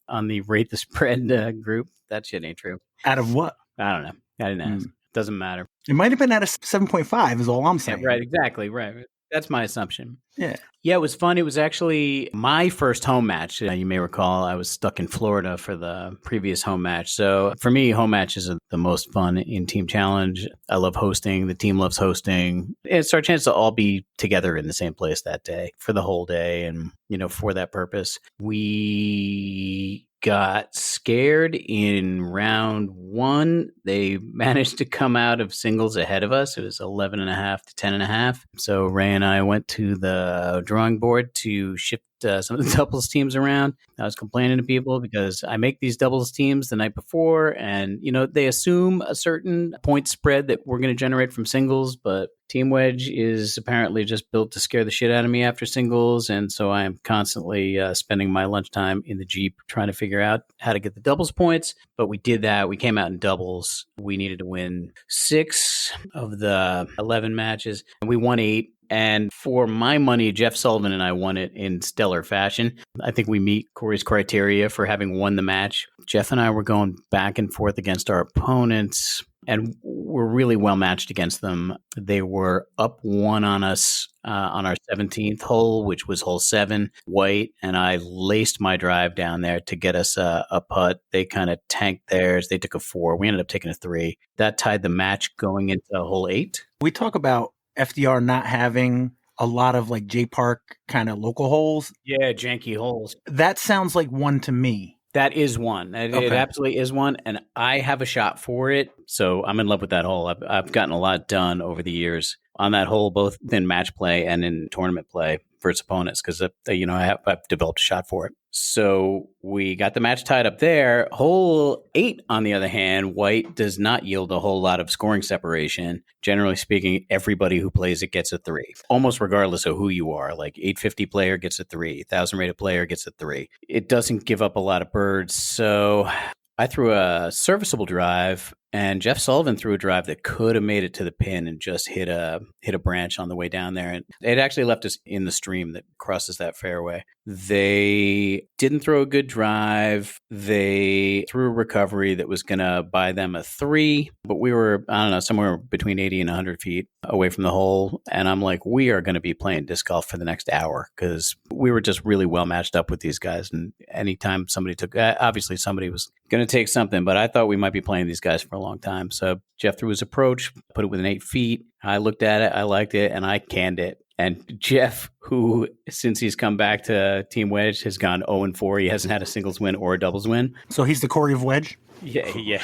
on the rate the spread group. That shit ain't true. Out of what? I don't know. I didn't ask. Doesn't matter. It might have been out of 7.5 is all I'm saying. Yeah, right, exactly. Right. That's my assumption. Yeah. Yeah, it was fun. It was actually my first home match. You may recall I was stuck in Florida for the previous home match. So for me, home matches are the most fun in Team Challenge. I love hosting. The team loves hosting. It's our chance to all be together in the same place that day for the whole day. And, for that purpose, we got scared in round 1. They managed to come out of singles ahead of us. It was 11.5 to 10.5. So Ray and I went to the drawing board to shift some of the doubles teams around. I was complaining to people because I make these doubles teams the night before and, they assume a certain point spread that we're going to generate from singles, but Team Wedge is apparently just built to scare the shit out of me after singles. And so I am constantly spending my lunchtime in the Jeep trying to figure out how to get the doubles points. But we did that. We came out in doubles. We needed to win 6 of the 11 matches and we won 8. And for my money, Jeff Sullivan and I won it in stellar fashion. I think we meet Corey's criteria for having won the match. Jeff and I were going back and forth against our opponents, and we're really well matched against them. They were up 1 on us on our 17th hole, which was hole 7, white, and I laced my drive down there to get us a putt. They kind of tanked theirs. They took a 4. We ended up taking a 3. That tied the match going into hole 8. We talk about FDR not having a lot of like J Park kind of local holes. Yeah, janky holes. That sounds like one to me. That is one. It absolutely is one. And I have a shot for it. So I'm in love with that hole. I've gotten a lot done over the years on that hole, both in match play and in tournament play for its opponents, because I've developed a shot for it. So we got the match tied up there. Hole 8, on the other hand, white does not yield a whole lot of scoring separation. Generally speaking, everybody who plays it gets a 3, almost regardless of who you are. Like 850 player gets a 3, 1,000 rated player gets a 3. It doesn't give up a lot of birds. So I threw a serviceable drive, and Jeff Sullivan threw a drive that could have made it to the pin and just hit a branch on the way down there. And it actually left us in the stream that crosses that fairway. They didn't throw a good drive. They threw a recovery that was going to buy them a 3, but we were, somewhere between 80 and 100 feet away from the hole. And I'm like, we are going to be playing disc golf for the next hour because we were just really well matched up with these guys. And anytime somebody took, obviously somebody was going to take something, but I thought we might be playing these guys for a long time. So Jeff threw his approach, put it within 8 feet. I looked at it, I liked it, and I canned it. And Jeff, who since he's come back to Team Wedge has gone 0-4. He hasn't had a singles win or a doubles win. So he's the Corey of Wedge? Yeah.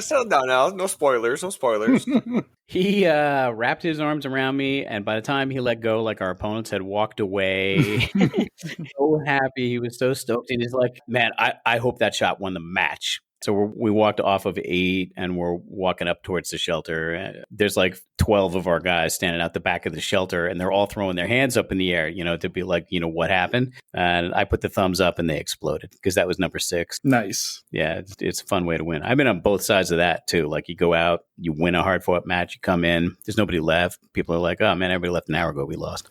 Settle down now. No spoilers. No spoilers. He wrapped his arms around me, and by the time he let go, like our opponents had walked away, so happy. He was so stoked. And he's like, man, I hope that shot won the match. So we walked off of 8 and we're walking up towards the shelter. There's like 12 of our guys standing out the back of the shelter and they're all throwing their hands up in the air, to be like, what happened? And I put the thumbs up and they exploded because that was number 6. Nice. Yeah, it's a fun way to win. I've been on both sides of that too. Like you go out, you win a hard fought match, you come in, there's nobody left. People are like, oh man, everybody left an hour ago, we lost.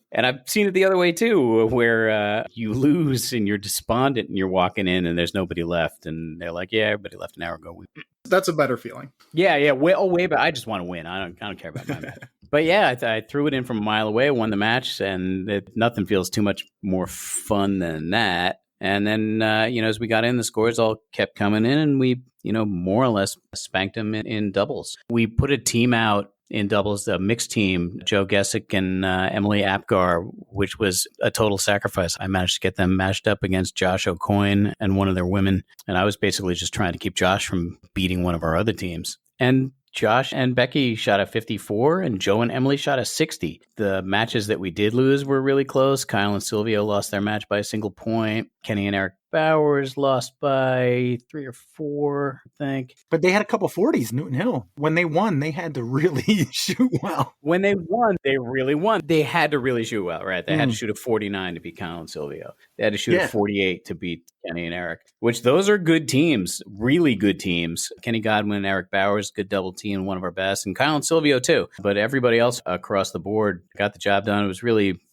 And I've seen it the other way too, where you lose and you're despondent and you're walking in and there's nobody left. And they're like, yeah, everybody left an hour ago. That's a better feeling. Yeah. Way, but I just want to win. I don't care about my match. But yeah, I threw it in from a mile away, won the match, and nothing feels too much more fun than that. And then, as we got in, the scores all kept coming in, and we, more or less spanked them in doubles. We put a team out in doubles, a mixed team, Joe Gesick and Emily Apgar, which was a total sacrifice. I managed to get them matched up against Josh O'Coin and one of their women. And I was basically just trying to keep Josh from beating one of our other teams. And Josh and Becky shot a 54 and Joe and Emily shot a 60. The matches that we did lose were really close. Kyle and Silvio lost their match by a single point. Kenny and Eric Bowers lost by 3 or 4, I think. But they had a couple 40s, Newton Hill. When they won, they had to really shoot well. When they won, they really won. They had to really shoot well, right? They had to shoot a 49 to beat Kyle and Silvio. They had to shoot a 48 to beat Kenny and Eric, which those are good teams, really good teams. Kenny Godwin and Eric Bowers, good double team, one of our best, and Kyle and Silvio too. But everybody else across the board got the job done.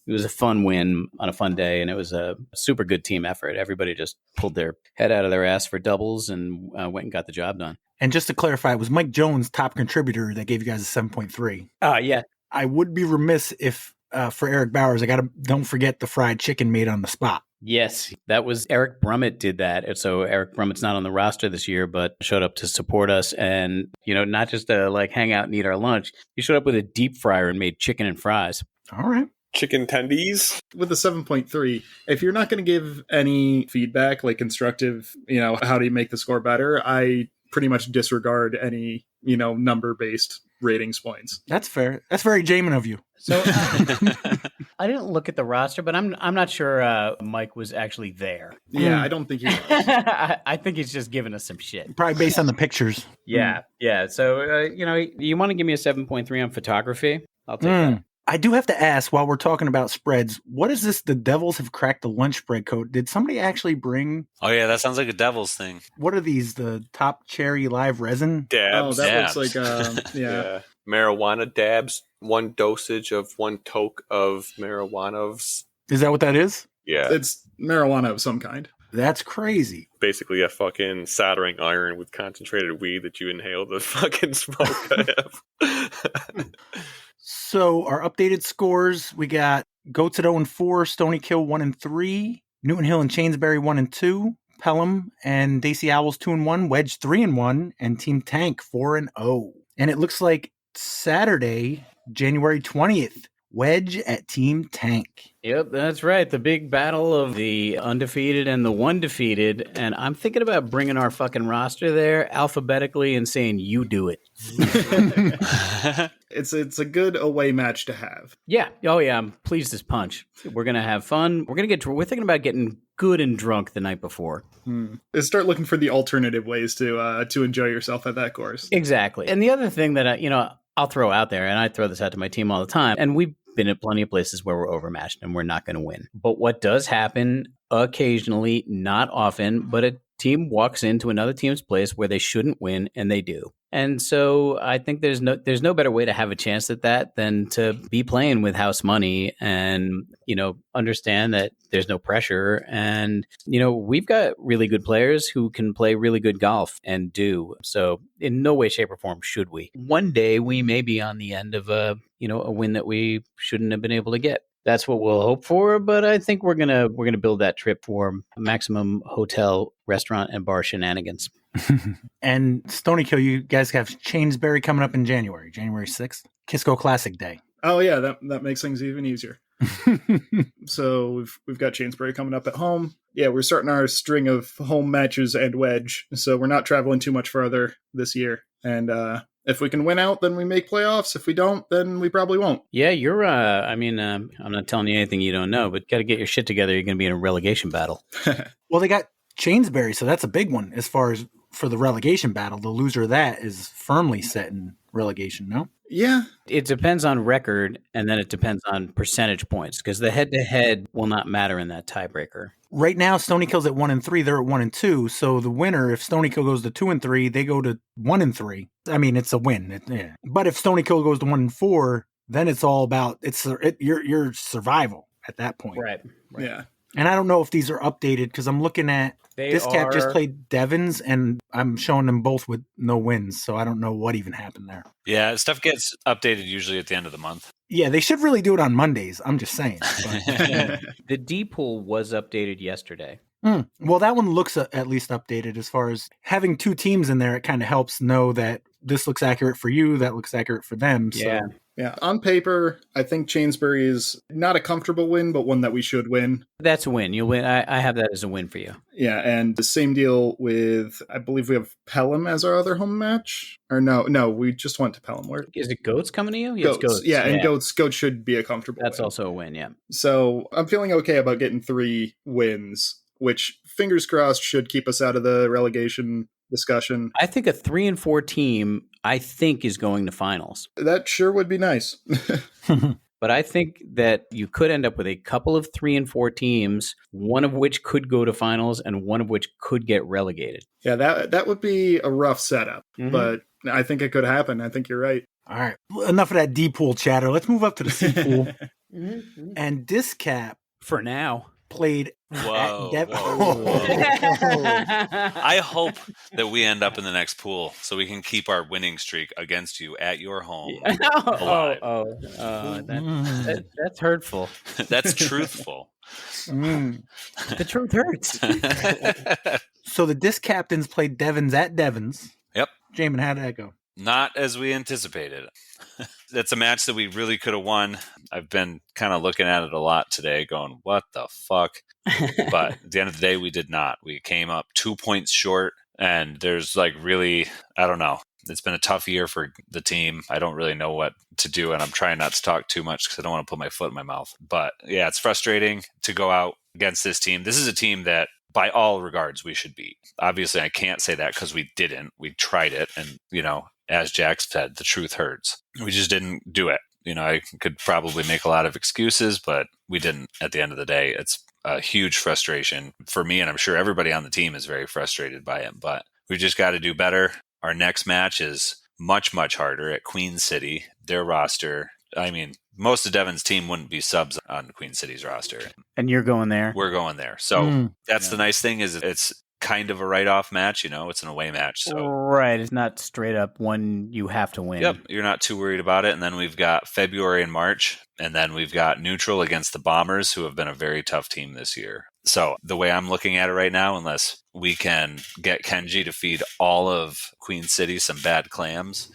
It was a fun win on a fun day, and it was a super good team effort. Everybody just pulled their head out of their ass for doubles and went and got the job done. And just to clarify, it was Mike Jones, top contributor, that gave you guys a 7.3. Yeah. I would be remiss if, for Eric Bowers, don't forget the fried chicken made on the spot. Yes, that was Eric Brummett did that. So Eric Brummett's not on the roster this year, but showed up to support us and, not just to like hang out and eat our lunch. He showed up with a deep fryer and made chicken and fries. All right. Chicken tendies. With a 7.3, if you're not going to give any feedback, like constructive, how do you make the score better? I pretty much disregard any, number-based ratings points. That's fair. That's very Jaimen of you. So I didn't look at the roster, but I'm not sure Mike was actually there. Yeah, I don't think he was. I think he's just giving us some shit. Probably based on the pictures. Yeah. So, you want to give me a 7.3 on photography? I'll take that. I do have to ask, while we're talking about spreads, what is this? The Devils have cracked the lunch spread code. Did somebody actually bring? Oh yeah, that sounds like a Devils thing. What are these? The Top Cherry Live Resin? Dabs. Oh, that Dabs. looks like, yeah. Marijuana dabs. 1 dosage of 1 toke of marijuana. Is that what that is? Yeah. It's marijuana of some kind. That's crazy. Basically a fucking soldering iron with concentrated weed that you inhale the fucking smoke out of. So our updated scores, we got Goats at 0-4, Stony Kill 1-3, Newton Hill and Chainsbury 1-2, Pelham and Daisy Owls 2-1, Wedge 3-1, and Team Tank 4-0. And it looks like Saturday, January 20th, Wedge at Team Tank. Yep, that's right. The big battle of the undefeated and the one defeated. And I'm thinking about bringing our fucking roster there alphabetically and saying, you do it. It's a good away match to have. Yeah. Oh, yeah. I'm pleased as punch. We're going to have fun. We're thinking about getting good and drunk the night before. Start looking for the alternative ways to enjoy yourself at that course. Exactly. And the other thing that, I'll throw out there, and I throw this out to my team all the time, and we've been at plenty of places where we're overmatched and we're not going to win. But what does happen occasionally, not often, but a team walks into another team's place where they shouldn't win, and they do. And so I think there's no better way to have a chance at that than to be playing with house money and, understand that there's no pressure. And, we've got really good players who can play really good golf and do. So in no way, shape or form should we. One day we may be on the end of a win that we shouldn't have been able to get. That's what we'll hope for, but I think we're gonna build that trip for maximum hotel, restaurant, and bar shenanigans. And Stony Kill, you guys have Chainsbury coming up in January 6th, Kisco Classic Day. Oh yeah, that makes things even easier. So we've got Chainsbury coming up at home. Yeah, we're starting our string of home matches and wedge. So we're not traveling too much further this year. And if we can win out, then we make playoffs. If we don't, then we probably won't. Yeah, you're. I'm not telling you anything you don't know, but got to get your shit together. You're going to be in a relegation battle. Well, they got Chainsbury, so that's a big one as far as for the relegation battle. The loser of that is firmly set in relegation, no? Yeah. It depends on record, and then it depends on percentage points, because the head-to-head will not matter in that tiebreaker. Right now, Stony Kill's at 1-3. They're at 1-2. So the winner, if Stony Kill goes to 2-3, they go to 1-3. I mean, it's a win. Yeah. But if Stony Kill goes to 1-4, then it's all about your survival at that point. Right. Yeah. And I don't know if these are updated because I'm looking at this cap just played Devons, and I'm showing them both with no wins. So I don't know what even happened there. Yeah, stuff gets updated usually at the end of the month. Yeah, they should really do it on Mondays. I'm just saying. The D pool was updated yesterday. Well, that one looks at least updated as far as having two teams in there. It kind of helps know that this looks accurate for you, that looks accurate for them. So. Yeah. On paper, I think Chainsbury is not a comfortable win, but one that we should win. That's a win. You'll win. I have that as a win for you. Yeah, and the same deal with, I believe we have Pelham as our other home match. Or no, we just went to Pelham. Is it Goats coming to you? Goats. Goats. Yeah, and Goats should be a comfortable That's win. also a win, yeah. So I'm feeling okay about getting 3 wins, which, fingers crossed, should keep us out of the relegation discussion. I think a 3-4 team, is going to finals. That sure would be nice. But I think that you could end up with a couple of 3-4 teams, one of which could go to finals and one of which could get relegated. Yeah, that would be a rough setup, but I think it could happen. I think you're right. All right. Enough of that D pool chatter. Let's move up to the C pool. And Discap for now played Whoa. I hope that we end up in the next pool so we can keep our winning streak against you at your home. That's hurtful. That's truthful. The truth hurts. So the Disc Captains played Devons at Devons. Yep. Jaimen, how did that go? Not as we anticipated. That's a match that we really could have won. I've been kind of looking at it a lot today going, what the fuck? But at the end of the day, we did not. We came up 2 points short, and there's really, I don't know. It's been a tough year for the team. I don't really know what to do, and I'm trying not to talk too much because I don't want to put my foot in my mouth. But yeah, it's frustrating to go out against this team. This is a team that, by all regards, we should beat. Obviously, I can't say that because we didn't. We tried it, and, as Jack said, the truth hurts. We just didn't do it. I could probably make a lot of excuses, but we didn't at the end of the day. It's a huge frustration for me, and I'm sure everybody on the team is very frustrated by it, but we just got to do better. Our next match is much, much harder at Queen City. Their roster, most of Devon's team wouldn't be subs on Queen City's roster. And you're going there? We're going there. So that's the nice thing is it's kind of a write-off match, it's an away match. So right, it's not straight up one you have to win. Yep, you're not too worried about it. And then we've got February and March, and then we've got neutral against the Bombers, who have been a very tough team this year. So the way I'm looking at it right now, unless we can get Kenji to feed all of Queen City some bad clams,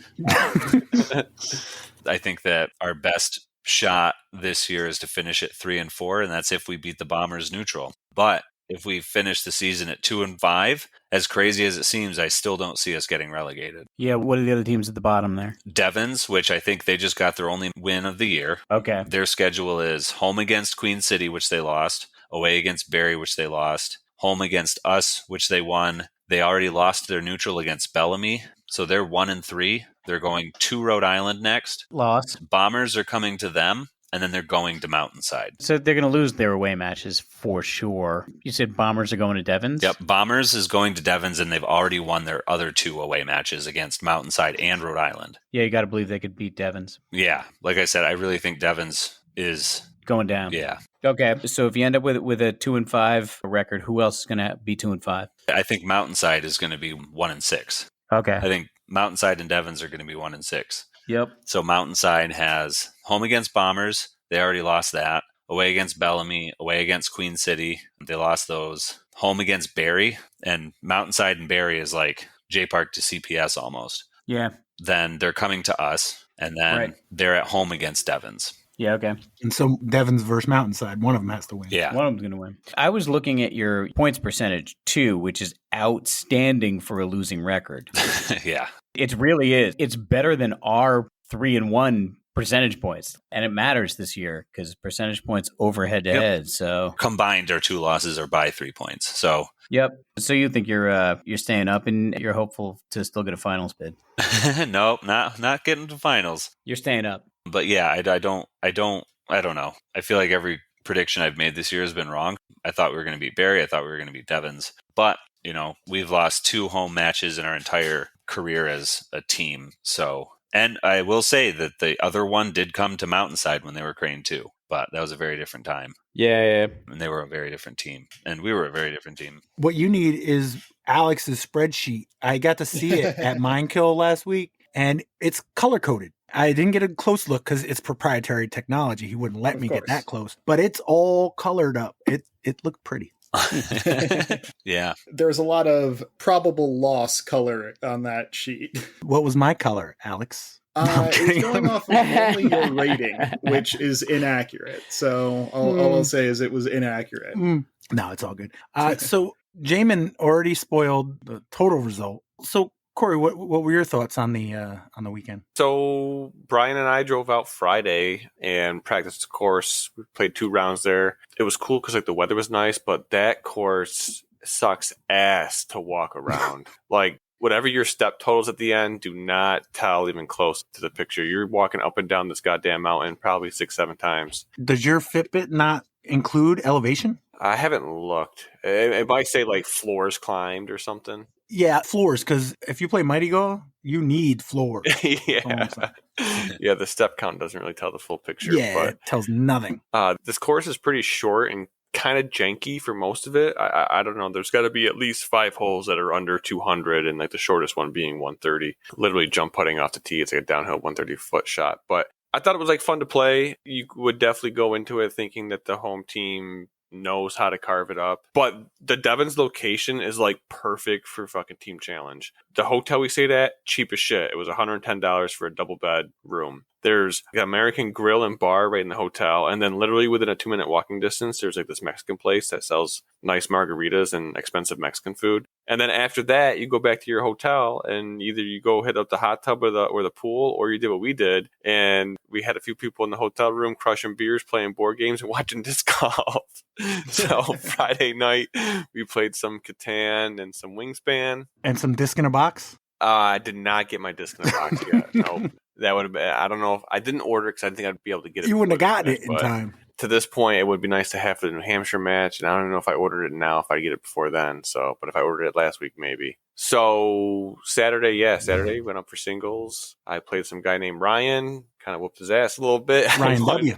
I think that our best shot this year is to finish at 3-4, and that's if we beat the Bombers neutral. But if we finish the season at 2-5, as crazy as it seems, I still don't see us getting relegated. Yeah, what are the other teams at the bottom there? Devons, which I think they just got their only win of the year. Okay. Their schedule is home against Queen City, which they lost, away against Barrie, which they lost, home against us, which they won. They already lost their neutral against Bellamy, so they're 1-3. They're going to Rhode Island next. Loss. Bombers are coming to them. And then they're going to Mountainside. So they're going to lose their away matches for sure. You said Bombers are going to Devons? Yep. Bombers is going to Devons, and they've already won their other 2 away matches against Mountainside and Rhode Island. Yeah, you got to believe they could beat Devons. Yeah. Like I said, I really think Devons is going down. Yeah. Okay. So if you end up with a 2-5 record, who else is going to be 2-5? I think Mountainside is going to be 1-6. Okay. I think Mountainside and Devons are going to be 1-6. Yep. So Mountainside has home against Bombers. They already lost that. Away against Bellamy. Away against Queen City. They lost those. Home against Barrie. And Mountainside and Barrie is like J Park to CPS almost. Yeah. Then they're coming to us. And then they're at home against Devons. Yeah, okay. And so Devon's versus Mountainside, one of them has to win. Yeah. One of them's going to win. I was looking at your points percentage, too, which is outstanding for a losing record. Yeah. It really is. It's better than our 3-1 percentage points. And it matters this year because percentage points over head-to-head. So Combined, our 2 losses are by 3 points. So yep. So you think you're staying up and you're hopeful to still get a finals bid? nope, not getting to finals. You're staying up. But yeah, I don't know. I feel like every prediction I've made this year has been wrong. I thought we were going to beat Barry. I thought we were going to beat Devons. But, we've lost 2 home matches in our entire career as a team. So, and I will say that the other one did come to Mountainside when they were Crane too. But that was a very different time. Yeah. And they were a very different team. And we were a very different team. What you need is Alex's spreadsheet. I got to see it at Mindkill last week, and it's color-coded. I didn't get a close look because it's proprietary technology. He wouldn't let me get that close. But it's all colored up. It looked pretty. Yeah. There's a lot of probable loss color on that sheet. What was my color, Alex? It's going off of only your rating, which is inaccurate. So all I'll say is it was inaccurate. No, it's all good. So Jaimen already spoiled the total result. So Corey, what were your thoughts on the weekend? So Brian and I drove out Friday and practiced the course. We played 2 rounds there. It was cool because the weather was nice, but that course sucks ass to walk around. Whatever your step totals at the end, do not tell even close to the picture. You're walking up and down this goddamn mountain probably 6-7 times. Does your Fitbit not include elevation? I haven't looked. It might say floors climbed or something. Yeah, floors, because if you play Mighty Go, you need floors. Yeah. Yeah, the step count doesn't really tell the full picture. Yeah, but it tells nothing. This course is pretty short and kind of janky for most of it. I don't know. There's got to be at least 5 holes that are under 200, and the shortest one being 130. Literally jump putting off the tee. It's a downhill 130-foot shot. But I thought it was fun to play. You would definitely go into it thinking that the home team knows how to carve it up. But the Devon's location is perfect for fucking team challenge. The hotel we stayed at, cheap as shit. It was $110 for a double bed room. There's an American grill and bar right in the hotel. And then literally within a 2-minute walking distance, there's this Mexican place that sells nice margaritas and expensive Mexican food. And then after that, you go back to your hotel and either you go hit up the hot tub or the pool, or you did what we did. And we had a few people in the hotel room crushing beers, playing board games, and watching disc golf. So Friday night, we played some Catan and some Wingspan. And some disc in a box? I did not get my disc in a box yet. No. That would have been, I don't know if I didn't order it because I didn't think I'd be able to get it. You wouldn't have gotten it in time. To this point, it would be nice to have the New Hampshire match. And I don't know if I ordered it now, if I get it before then. But if I ordered it last week, maybe. So Saturday, went up for singles. I played some guy named Ryan, kind of whooped his ass a little bit. Ryan W.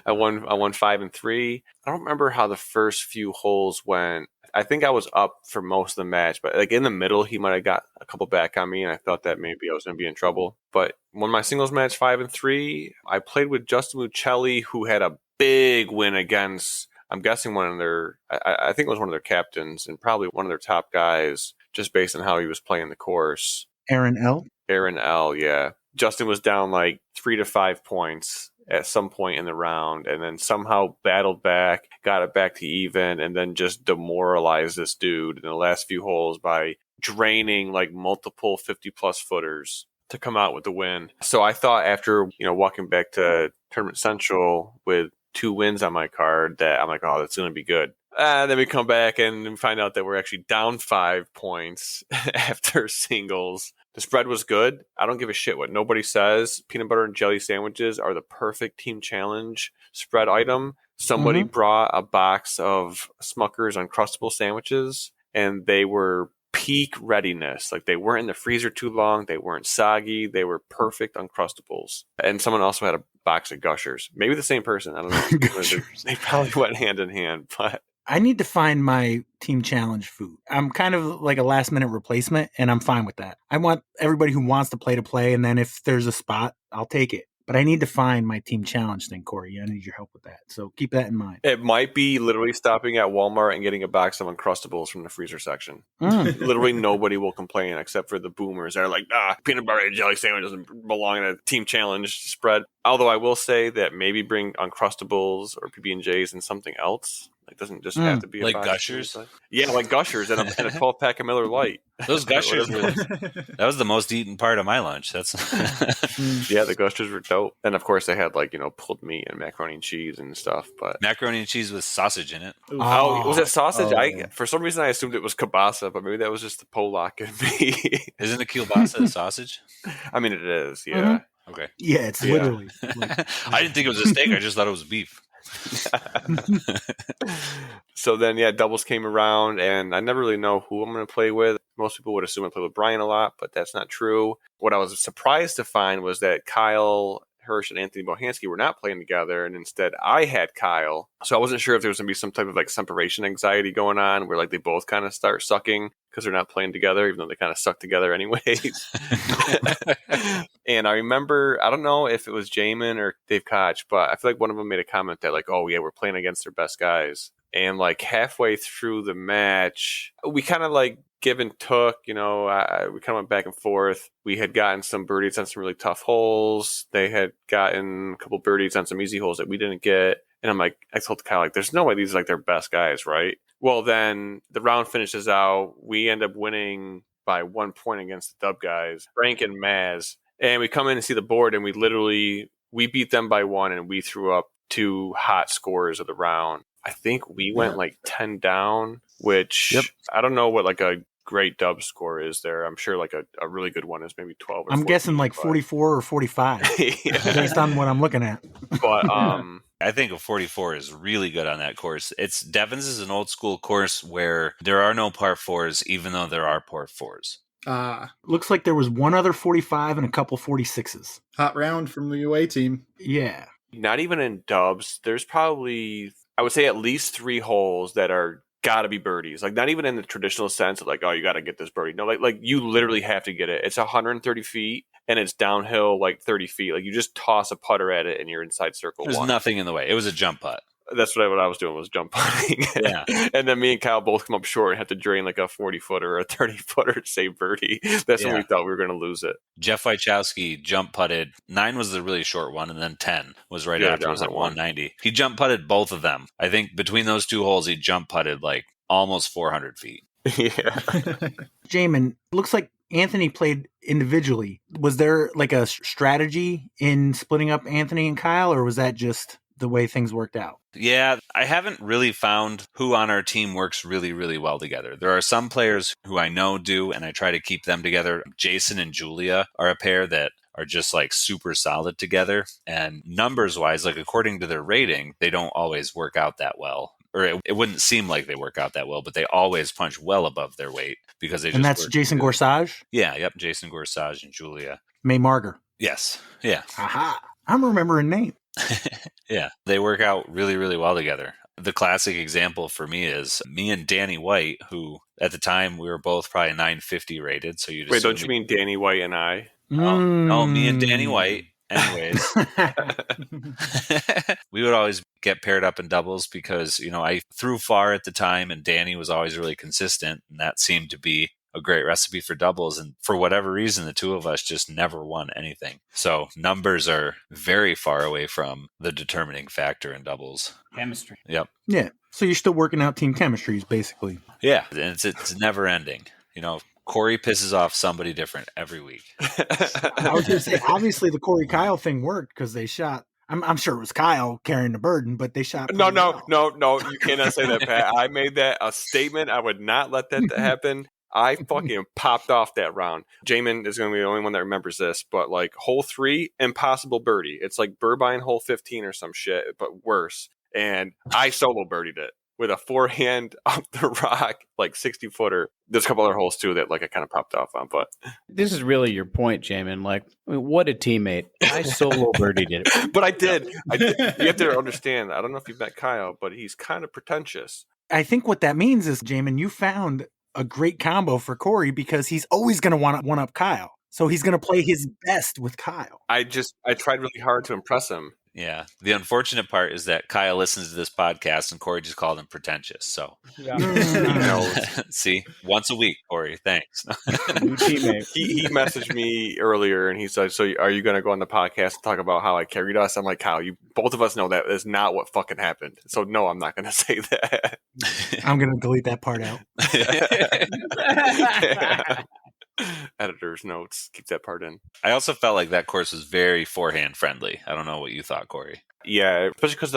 I won 5 and 3. I don't remember how the first few holes went. I think I was up for most of the match, but in the middle, he might have got a couple back on me, and I thought that maybe I was going to be in trouble. But won my singles match 5 and 3. I played with Justin Mucelli, who had a big win against, I'm guessing one of their, I think it was one of their captains and probably one of their top guys, just based on how he was playing the course. Aaron L. Aaron L. Yeah, Justin was down 3 to 5 points at some point in the round, and then somehow battled back, got it back to even, and then just demoralized this dude in the last few holes by draining multiple 50-plus footers to come out with the win. So I thought after, walking back to Tournament Central with 2 wins on my card that I'm oh, that's going to be good. Then we come back and find out that we're actually down 5 points after singles. The spread was good. I don't give a shit what nobody says. Peanut butter and jelly sandwiches are the perfect team challenge spread item. Somebody brought a box of Smucker's Uncrustable sandwiches, and they were peak readiness. They weren't in the freezer too long. They weren't soggy. They were perfect Uncrustables. And someone also had a box of Gushers. Maybe the same person. I don't know. They probably went hand in hand, but I need to find my team challenge food. I'm kind of like a last minute replacement, and I'm fine with that. I want everybody who wants to play, and then if there's a spot, I'll take it. But I need to find my team challenge thing, Corey. I need your help with that. So keep that in mind. It might be literally stopping at Walmart and getting a box of Uncrustables from the freezer section. Literally nobody will complain except for the boomers that are like, peanut butter and jelly sandwich doesn't belong in a team challenge spread. Although I will say that maybe bring Uncrustables or PB&Js and something else. It doesn't just have to be a like box Gushers. Yeah, like Gushers and a 12-pack of Miller Lite. Those Gushers that was the most eaten part of my lunch. That's yeah, the Gushers were dope. And of course they had pulled meat and macaroni and cheese and stuff. But macaroni and cheese with sausage in it. Oh, was it sausage? Oh. For some reason I assumed it was kielbasa, but maybe that was just the Polak in me. Isn't a kielbasa a sausage? I mean, it is, yeah. Okay. Yeah, it's literally. I didn't think it was a steak. I just thought it was beef. So then, doubles came around, and I never really know who I'm going to play with. Most people would assume I play with Brian a lot, but that's not true. What I was surprised to find was that Kyle Hirsch and Anthony Bohanski were not playing together, and instead I had Kyle. So I wasn't sure if there was going to be some type of separation anxiety going on where they both kind of start sucking because they're not playing together, even though they kind of suck together anyways. And I remember, I don't know if it was Jaimen or Dave Koch, but I feel like one of them made a comment that oh yeah, we're playing against their best guys. And halfway through the match, we kind of give and took, we kind of went back and forth. We had gotten some birdies on some really tough holes. They had gotten a couple birdies on some easy holes that we didn't get. And I told Kyle, there's no way these are their best guys, right? Well, then the round finishes out. We end up winning by 1 point against the Dub guys, Frank and Maz. And we come in and see the board, and we beat them by 1, and we threw up 2 hot scores of the round. I think we went 10 down, which I don't know what a great Dub score is there. I'm sure a really good one is maybe 12 or I'm 14, guessing 44 or 45 based on what I'm looking at. But I think a 44 is really good on that course. Devon's is an old school course where there are no par 4s, even though there are par 4s. Looks like there was one other 45 and a couple 46s. Hot round from the UA team. Yeah. Not even in Dubs, there's probably, I would say, at least 3 holes that are gotta be birdies. Not even in the traditional sense of oh, you gotta get this birdie. No, you literally have to get it. It's 130 feet and it's downhill 30 feet. You just toss a putter at it and you're inside circle. There's 1. nothing in the way. It was a jump putt. That's what I was doing, was jump putting. Yeah. And then me and Kyle both come up short and have to drain a 40-footer or a 30-footer to save birdie. That's when we thought we were going to lose it. Jeff Wojciechowski jump putted. 9 was the really short one, and then 10 was right after. It was at 190. He jump putted both of them. I think between those 2 holes, he jump putted almost 400 feet. Yeah. Jaimen, looks like Anthony played individually. Was there a strategy in splitting up Anthony and Kyle, or was that just the way things worked out? Yeah, I haven't really found who on our team works really, really well together. There are some players who I know do, and I try to keep them together. Jason and Julia are a pair that are just super solid together. And numbers wise, according to their rating, they don't always work out that well. Or it wouldn't seem like they work out that well, but they always punch well above their weight because they just. And that's Jason Gorsuch? Yeah, yep, Jason Gorsuch and Julia. May Marger. Yes, yeah. Aha. I'm remembering name. Yeah, they work out really, really well together. The classic example for me is me and Danny White, who at the time we were both probably 950 rated. So Wait, don't you mean Danny White and I? No, me and Danny White. Anyways, we would always get paired up in doubles because, I threw far at the time and Danny was always really consistent. And that seemed to be a great recipe for doubles. And for whatever reason, the 2 of us just never won anything. So numbers are very far away from the determining factor in doubles. Chemistry. Yep. Yeah. So you're still working out team chemistries, basically. Yeah. And it's never ending. Corey pisses off somebody different every week. I was going to say, obviously the Corey Kyle thing worked because they shot. I'm sure it was Kyle carrying the burden, but they shot. No. Well. You cannot say that, Pat. I made that a statement. I would not let that happen. I fucking popped off that round. Jaimen is going to be the only one that remembers this, but hole 3, impossible birdie. It's Burbine hole 15 or some shit, but worse. And I solo birdied it with a forehand up the rock, 60-footer. There's a couple other holes too that I kind of popped off on, but this is really your point, Jaimen. What a teammate! I solo birdied it, but I did. You have to understand. I don't know if you've met Kyle, but he's kind of pretentious. I think what that means is, Jaimen, you found a great combo for Corey because he's always going to want to one up Kyle. So he's going to play his best with Kyle. I tried really hard to impress him. Yeah. The unfortunate part is that Kyle listens to this podcast and Corey just called him pretentious. So, see, once a week, Corey. Thanks. New teammate. He messaged me earlier and he said, "So are you going to go on the podcast and talk about how I carried us?" I'm like, "Kyle, both of us know that is not what fucking happened. So no, I'm not going to say that." I'm going to delete that part out. Yeah. Editor's notes. Keep that part in. I also felt like that course was very forehand friendly. I don't know what you thought, Corey. Yeah, especially because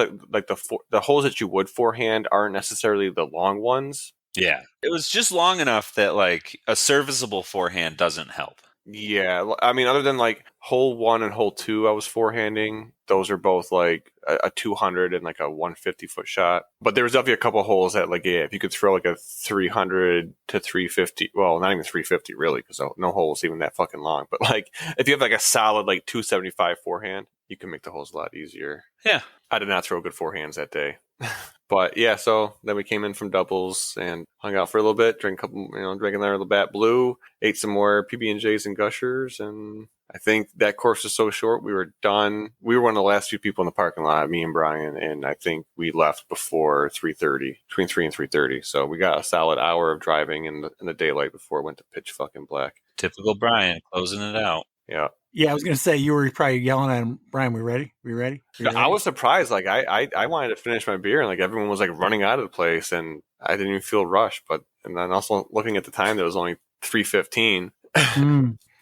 the holes that you would forehand aren't necessarily the long ones. Yeah. It was just long enough that like a serviceable forehand doesn't help. Yeah, I mean, other than like hole 1 and hole 2, I was forehanding. Those are both like a 200 and like a 150 foot shot. But there was definitely a couple holes that like, yeah, if you could throw like a 300 to 350, well, not even 350 really, because no hole is even that fucking long. But like, if you have like a solid like 275 forehand, you can make the holes a lot easier. Yeah. I did not throw good forehands that day. But yeah, so then we came in from doubles and hung out for a little bit, drank another Labatt Blue, ate some more PB&Js and Gushers, and I think that course was so short, we were done. We were one of the last few people in the parking lot, me and Brian, and I think we left before 3:30, between 3 and 3:30. So we got a solid hour of driving in the daylight before it went to pitch fucking black. Typical Brian, closing it out. Yeah. Yeah, I was going to say, you were probably yelling at him, Brian, we ready? We ready? I was surprised. Like, I wanted to finish my beer, and like everyone was like running out of the place, and I didn't even feel rushed. And then also looking at the time, there was only 3:15.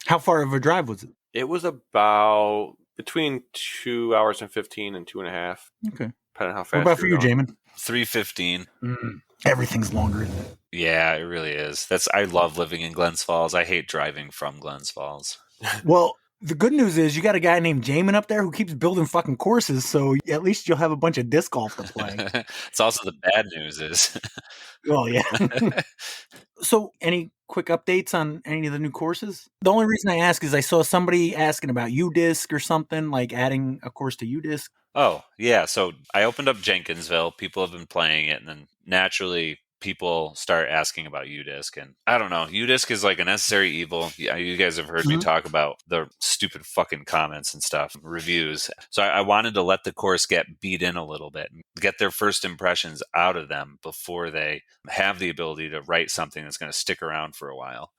How far of a drive was it? It was about between 2 hours and 15 and 2.5. Okay. Depending on how fast. What about for you, Jaimen? 3:15. Everything's longer, isn't it? Yeah, it really is. I love living in Glens Falls. I hate driving from Glens Falls. Well, the good news is you got a guy named Jaimen up there who keeps building fucking courses, so at least you'll have a bunch of disc golf to play. It's also the bad news is. Well, yeah. So, any quick updates on any of the new courses? The only reason I ask is I saw somebody asking about UDisc or something, like adding a course to UDisc. Oh, yeah. So I opened up Jenkinsville. People have been playing it, and then naturally people start asking about UDisc. And I don't know. UDisc is like a necessary evil. You guys have heard me talk about the stupid fucking comments and stuff, reviews. So I wanted to let the course get beat in a little bit and get their first impressions out of them before they have the ability to write something that's going to stick around for a while.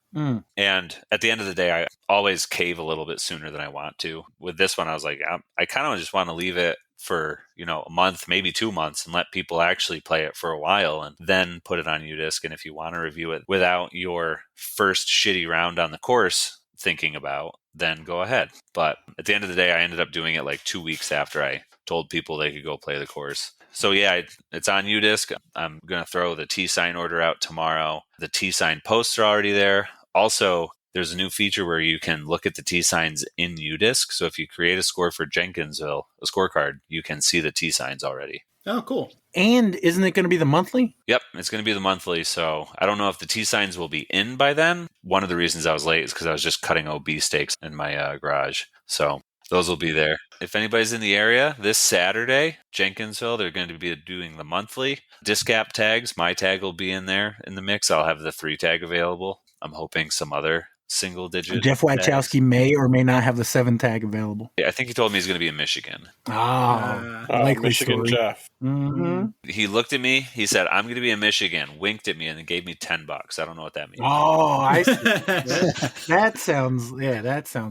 And at the end of the day, I always cave a little bit sooner than I want to. With this one, I was like, I kind of just want to leave it for, a month, maybe 2 months, and let people actually play it for a while and then put it on UDisc. And if you want to review it without your first shitty round on the course thinking about, then go ahead. But at the end of the day, I ended up doing it like 2 weeks after I told people they could go play the course. So yeah, it's on UDisc. I'm going to throw the T-sign order out tomorrow. The T-sign posts are already there. Also, there's a new feature where you can look at the T-signs in UDisc. So if you create a score for Jenkinsville, a scorecard, you can see the T-signs already. Oh, cool. And isn't it going to be the monthly? Yep, it's going to be the monthly. So I don't know if the T-signs will be in by then. One of the reasons I was late is because I was just cutting OB stakes in my garage. So those will be there. If anybody's in the area this Saturday, Jenkinsville, they're going to be doing the monthly. Disc app tags, my tag will be in there in the mix. I'll have the 3 tag available. I'm hoping some other single digit. Jeff Wachowski may or may not have the 7 tag available. Yeah, I think he told me he's going to be in Michigan. Likely Michigan story. Jeff. Mm-hmm. He looked at me. He said, "I'm going to be in Michigan," winked at me, and then gave me $10. I don't know what that means. Oh, I see. That sounds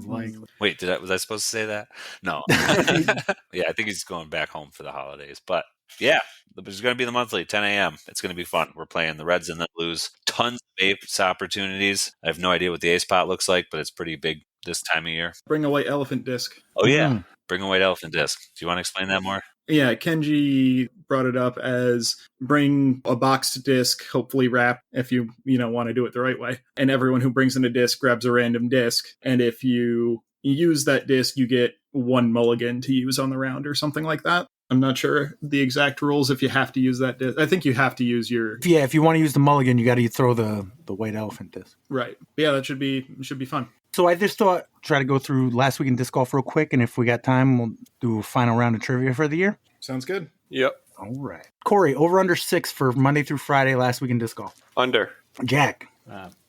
likely. Wait, was I supposed to say that? No. Yeah, I think he's going back home for the holidays. But yeah, it's going to be the monthly, 10 a.m. It's going to be fun. We're playing the Reds and the Blues. Tons of ace opportunities. I have no idea what the ace pot looks like, but it's pretty big this time of year. Bring a white elephant disc. Oh, yeah. Bring a white elephant disc. Do you want to explain that more? Yeah, Kenji brought it up as bring a boxed disc, hopefully wrapped if you want to do it the right way. And everyone who brings in a disc grabs a random disc. And if you use that disc, you get 1 mulligan to use on the round or something like that. I'm not sure the exact rules if you have to use that disc. I think you have to use your... Yeah, if you want to use the mulligan, you got to throw the white elephant disc. Right. Yeah, that should be fun. So I just thought, try to go through last week in disc golf real quick, and if we got time, we'll do a final round of trivia for the year. Sounds good. Yep. All right. Corey, over under 6 for Monday through Friday last week in disc golf. Under. Jack.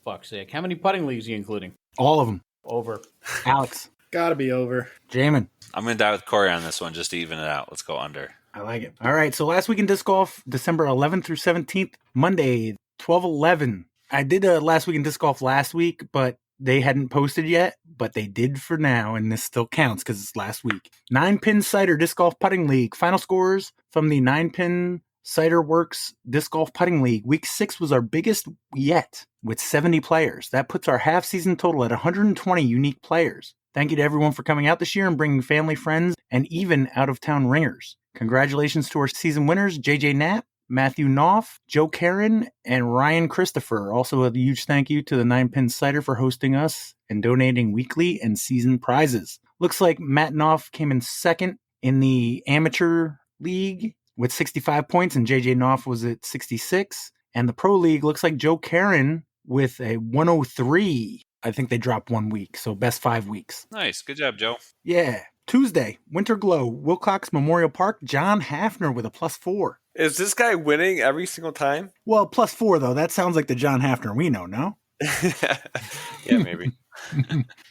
Fuck's sake. How many putting leagues are you including? All of them. Over. Alex. Gotta be over. Jamin. I'm going to die with Corey on this one just to even it out. Let's go under. I like it. All right. So last week in disc golf, December 11th through 17th, Monday, 12/11. I did a last week in disc golf last week, but they hadn't posted yet, but they did for now, and this still counts because it's last week. 9-pin Cider Disc Golf Putting League. Final scores from the 9-pin Cider Works Disc Golf Putting League. Week 6 was our biggest yet with 70 players. That puts our half-season total at 120 unique players. Thank you to everyone for coming out this year and bringing family, friends, and even out-of-town ringers. Congratulations to our season winners, JJ Knapp, Matthew Knopf, Joe Karen, and Ryan Christopher. Also a huge thank you to the 9-pin Cider for hosting us and donating weekly and season prizes. Looks like Matt Knopf came in second in the amateur league with 65 points, and JJ Knopf was at 66. And the pro league looks like Joe Karen with a 103. I think they dropped 1 week, so best 5 weeks. Nice. Good job, Joe. Yeah. Tuesday, Winter Glow, Wilcox Memorial Park, John Hafner with a +4. Is this guy winning every single time? Well, +4, though. That sounds like the John Hafner we know, no? Yeah, maybe.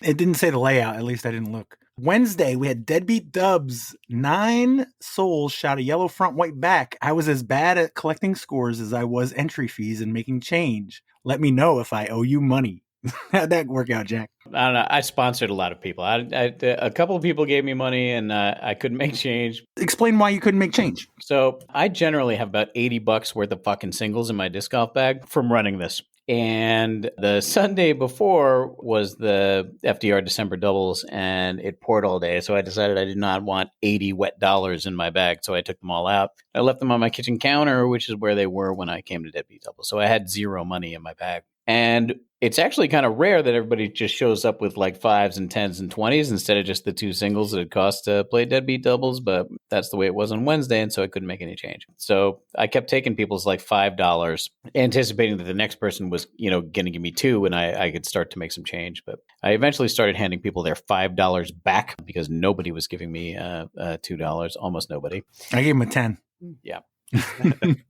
It didn't say the layout. At least I didn't look. Wednesday, we had Deadbeat Dubs. 9 souls shot a yellow front, white back. I was as bad at collecting scores as I was entry fees and making change. Let me know if I owe you money. How'd that work out, Jack? I don't know. I sponsored a lot of people. A couple of people gave me money, and I couldn't make change. Explain why you couldn't make change. So I generally have about $80 worth of fucking singles in my disc golf bag from running this. And the Sunday before was the FDR December doubles, and it poured all day. So I decided I did not want 80 wet dollars in my bag. So I took them all out. I left them on my kitchen counter, which is where they were when I came to Deadbeat Doubles. So I had zero money in my bag. And it's actually kind of rare that everybody just shows up with like 5s and 10s and 20s instead of just the 2 singles that it cost to play Deadbeat Doubles. But that's the way it was on Wednesday, and so I couldn't make any change. So I kept taking people's like $5, anticipating that the next person was, going to give me 2 and I could start to make some change. But I eventually started handing people their $5 back because nobody was giving me $2, almost nobody. I gave him a 10. Yeah. And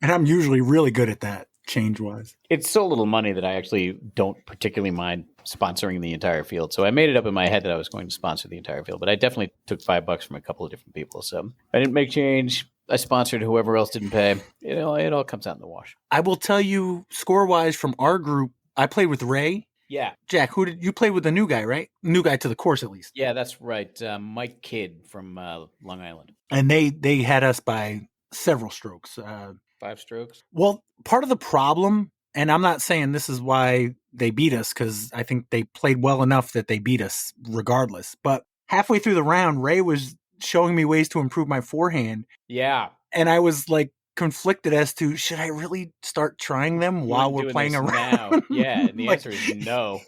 I'm usually really good at that, change-wise. It's so little money that I actually don't particularly mind sponsoring the entire field. So I made it up in my head that I was going to sponsor the entire field, but I definitely took $5 from a couple of different people. So I didn't make change. I sponsored whoever else didn't pay. It all comes out in the wash. I will tell you, score-wise from our group, I played with Ray. Yeah. Jack, who did you play with? The new guy, right? New guy to the course, at least. Yeah, that's right. Mike Kidd from Long Island. And they had us by several strokes. 5 strokes. Well, part of the problem, and I'm not saying this is why they beat us, because I think they played well enough that they beat us regardless. But halfway through the round, Ray was showing me ways to improve my forehand. Yeah. And I was like conflicted as to, should I really start trying them while we're playing around? Now. Yeah, and the answer is no.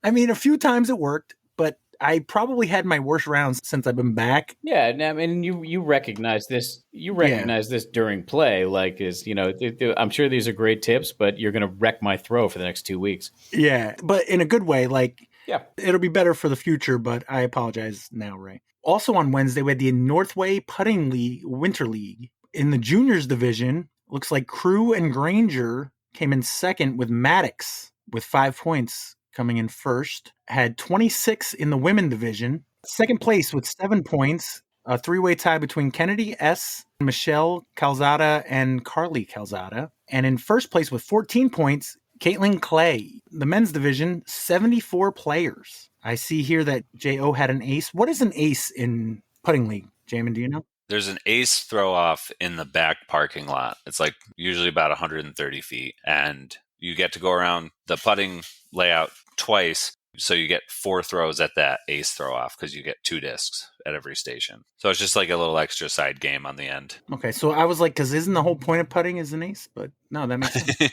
I mean, a few times it worked, but I probably had my worst rounds since I've been back. Yeah, and I mean, you recognize this. You recognize this during play, like I'm sure these are great tips, but you're going to wreck my throw for the next 2 weeks. Yeah, but in a good way. Like, yeah, it'll be better for the future. But I apologize now, Ray. Also on Wednesday, we had the Northway Putting League Winter League in the juniors division. Looks like Crew and Granger came in second with Maddox with 5 points. Coming in first, had 26 in the women division. Second place with 7 points, a 3-way tie between Kennedy S., Michelle Calzada, and Carly Calzada. And in first place with 14 points, Caitlin Clay. The men's division, 74 players. I see here that J.O. had an ace. What is an ace in putting league? Jamin, do you know? There's an ace throw off in the back parking lot. It's like usually about 130 feet. And you get to go around the putting layout twice, so you get 4 throws at that ace throw off because you get 2 discs at every station. So it's just like a little extra side game on the end. Okay, so I was like, because isn't the whole point of putting is an ace? But no, that makes sense.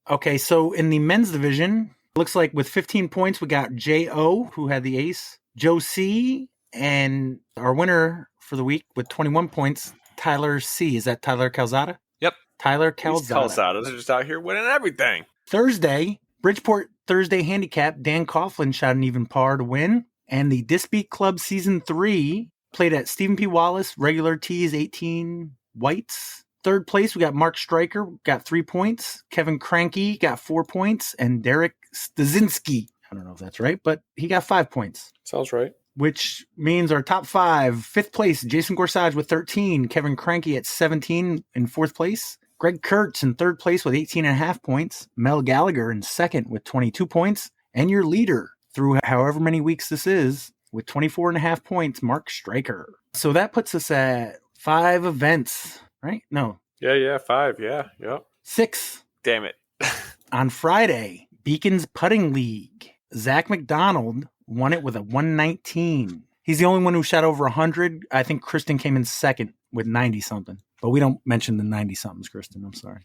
Okay, so in the men's division, looks like with 15 points, we got J.O., who had the ace, Joe C., and our winner for the week with 21 points, Tyler C. Is that Tyler Calzada? Yep. Tyler Calzada. These Calzadas are just out here winning everything. Thursday, Bridgeport Thursday Handicap, Dan Coughlin shot an even par to win. And the Disbeat Club Season 3 played at Stephen P. Wallace, regular tees 18 whites. Third place, we got Mark Stryker, got 3 points. Kevin Cranky got 4 points. And Derek Stasinski, I don't know if that's right, but he got 5 points. Sounds right. Which means our top 5, fifth place, Jason Gorsuch with 13, Kevin Cranky at 17 in fourth place, Greg Kurtz in third place with 18.5 points, Mel Gallagher in second with 22 points, and your leader through however many weeks this is with 24.5 points, Mark Stryker. So that puts us at 5 events, right? No. Yeah, 5. Yeah, yep. 6. Damn it. On Friday, Beacons Putting League. Zach McDonald won it with a 119. He's the only one who shot over 100. I think Kristen came in second with 90-something. But we don't mention the 90-somethings, Kristen. I'm sorry.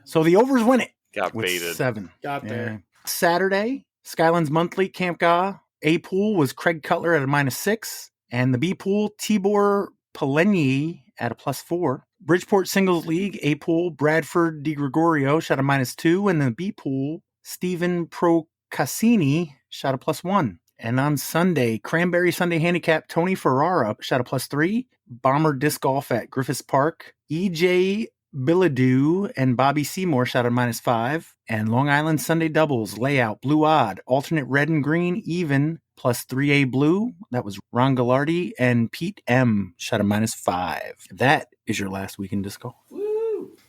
So the overs win it. Got with baited. 7. Got there. Saturday, Skylands Monthly, Camp Ga. A pool was Craig Cutler at a -6. And the B pool, Tibor Polenyi at a +4. Bridgeport Singles League, A pool, Bradford Di Gregorio shot a -2. And the B pool, Stephen Procassini shot a +1. And on Sunday, Cranberry Sunday Handicap, Tony Ferrara shot a +3. Bomber Disc Golf at Griffiths Park, EJ Bilodeau and Bobby Seymour shot a -5. And Long Island Sunday Doubles, Layout, Blue Odd, Alternate Red and Green, Even, +3A Blue. That was Ron Gallardi and Pete M. shot a -5. That is your last week in disc golf.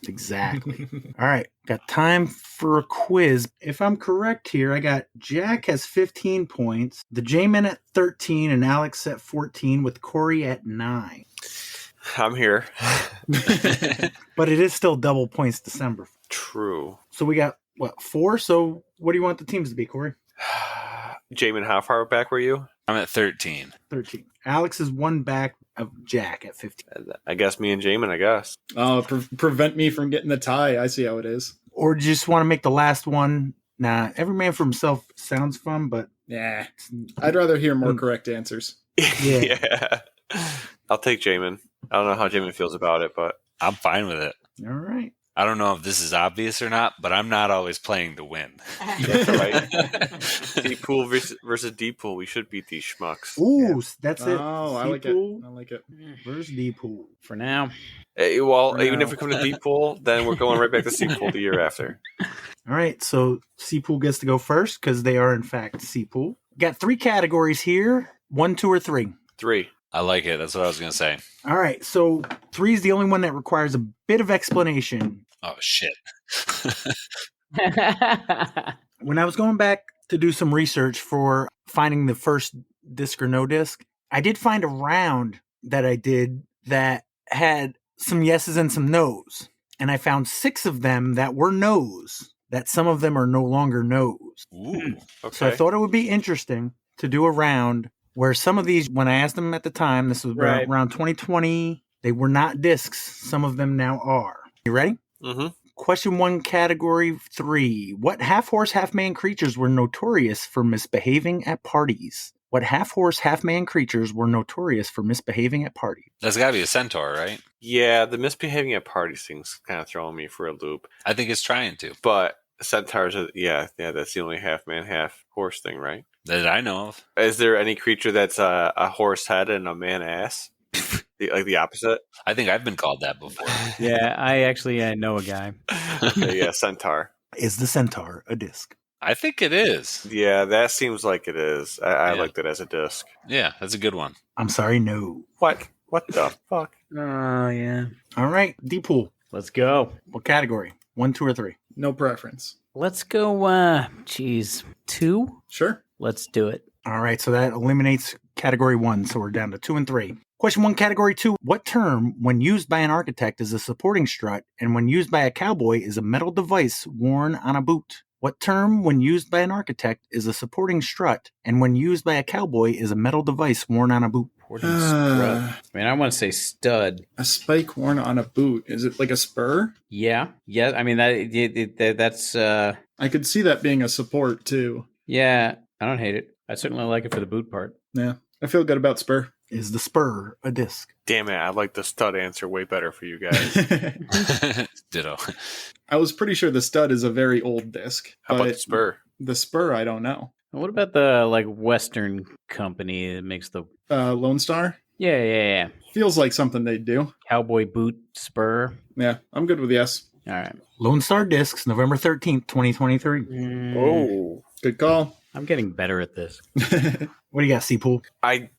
Exactly. All right. Got time for a quiz. If I'm correct here, I got Jack has 15 points, the Jaimen at 13, and Alex at 14, with Corey at 9. I'm here. But it is still double points December. True. So we got, 4? So what do you want the teams to be, Corey? Jamin, how far back were you? I'm at 13. 13. Alex is 1 back of Jack at 15. I guess me and Jamin, I guess. Oh, prevent me from getting the tie. I see how it is. Or do you just want to make the last one? Nah, every man for himself sounds fun, but... Yeah. I'd rather hear more correct answers. Yeah. I'll take Jamin. I don't know how Jamin feels about it, but... I'm fine with it. All right. I don't know if this is obvious or not, but I'm not always playing to win. That's right. D-Pool versus D-Pool. We should beat these schmucks. Ooh, that's it. Oh, I like it. I like it. Where's D-Pool? For now. Well, even if we come to D-Pool, then we're going right back to C-Pool the year after. All right, so C-Pool gets to go first because they are, in fact, C-Pool. Got 3 categories here. 1, 2, or 3? 3. I like it. That's what I was going to say. All right, so 3 is the only one that requires a bit of explanation. Oh, shit. When I was going back to do some research for finding the first disc or no disc, I did find a round that I did that had some yeses and some nos. And I found 6 of them that were nos, that some of them are no longer nos. Ooh. Okay. So I thought it would be interesting to do a round where some of these, when I asked them at the time, this was around 2020, they were not discs. Some of them now are. You ready? Mm-hmm. Question 1, category 3. What half-horse, half-man creatures were notorious for misbehaving at parties? What half-horse, half-man creatures were notorious for misbehaving at parties? That's got to be a centaur, right? Yeah, the misbehaving at parties thing's kind of throwing me for a loop. I think it's trying to. But centaurs are, yeah, that's the only half-man, half-horse thing, right? That I know of. Is there any creature that's a horse head and a man ass? Like the opposite? I think I've been called that before. Yeah, I know a guy. Okay, yeah, centaur. Is the centaur a disc? I think it is. Yeah, that seems like it is. I liked it as a disc. Yeah, that's a good one. I'm sorry, no. What? What the fuck? Oh, yeah. All right, D-Pool. Let's go. What category? 1, 2, or 3? No preference. Let's go, 2? Sure. Let's do it. All right, so that eliminates category 1, so we're down to 2 and 3. Question 1, category 2. What term, when used by an architect, is a supporting strut, and when used by a cowboy, is a metal device worn on a boot? What term, when used by an architect, is a supporting strut, and when used by a cowboy, is a metal device worn on a boot? I mean, I want to say stud. A spike worn on a boot. Is it like a spur? Yeah. Yeah. I mean, that's. I could see that being a support too. Yeah. I don't hate it. I certainly like it for the boot part. Yeah. I feel good about spur. Is the spur a disc? Damn it, I like the stud answer way better for you guys. Ditto. I was pretty sure the stud is a very old disc. How about the spur? The spur, I don't know. What about the Western company that makes the Lone Star? Yeah. Feels like something they'd do. Cowboy boot spur? Yeah, I'm good with yes. All right. Lone Star Discs, November 13th, 2023. Oh. Good call. I'm getting better at this. What do you got, C-Pool? I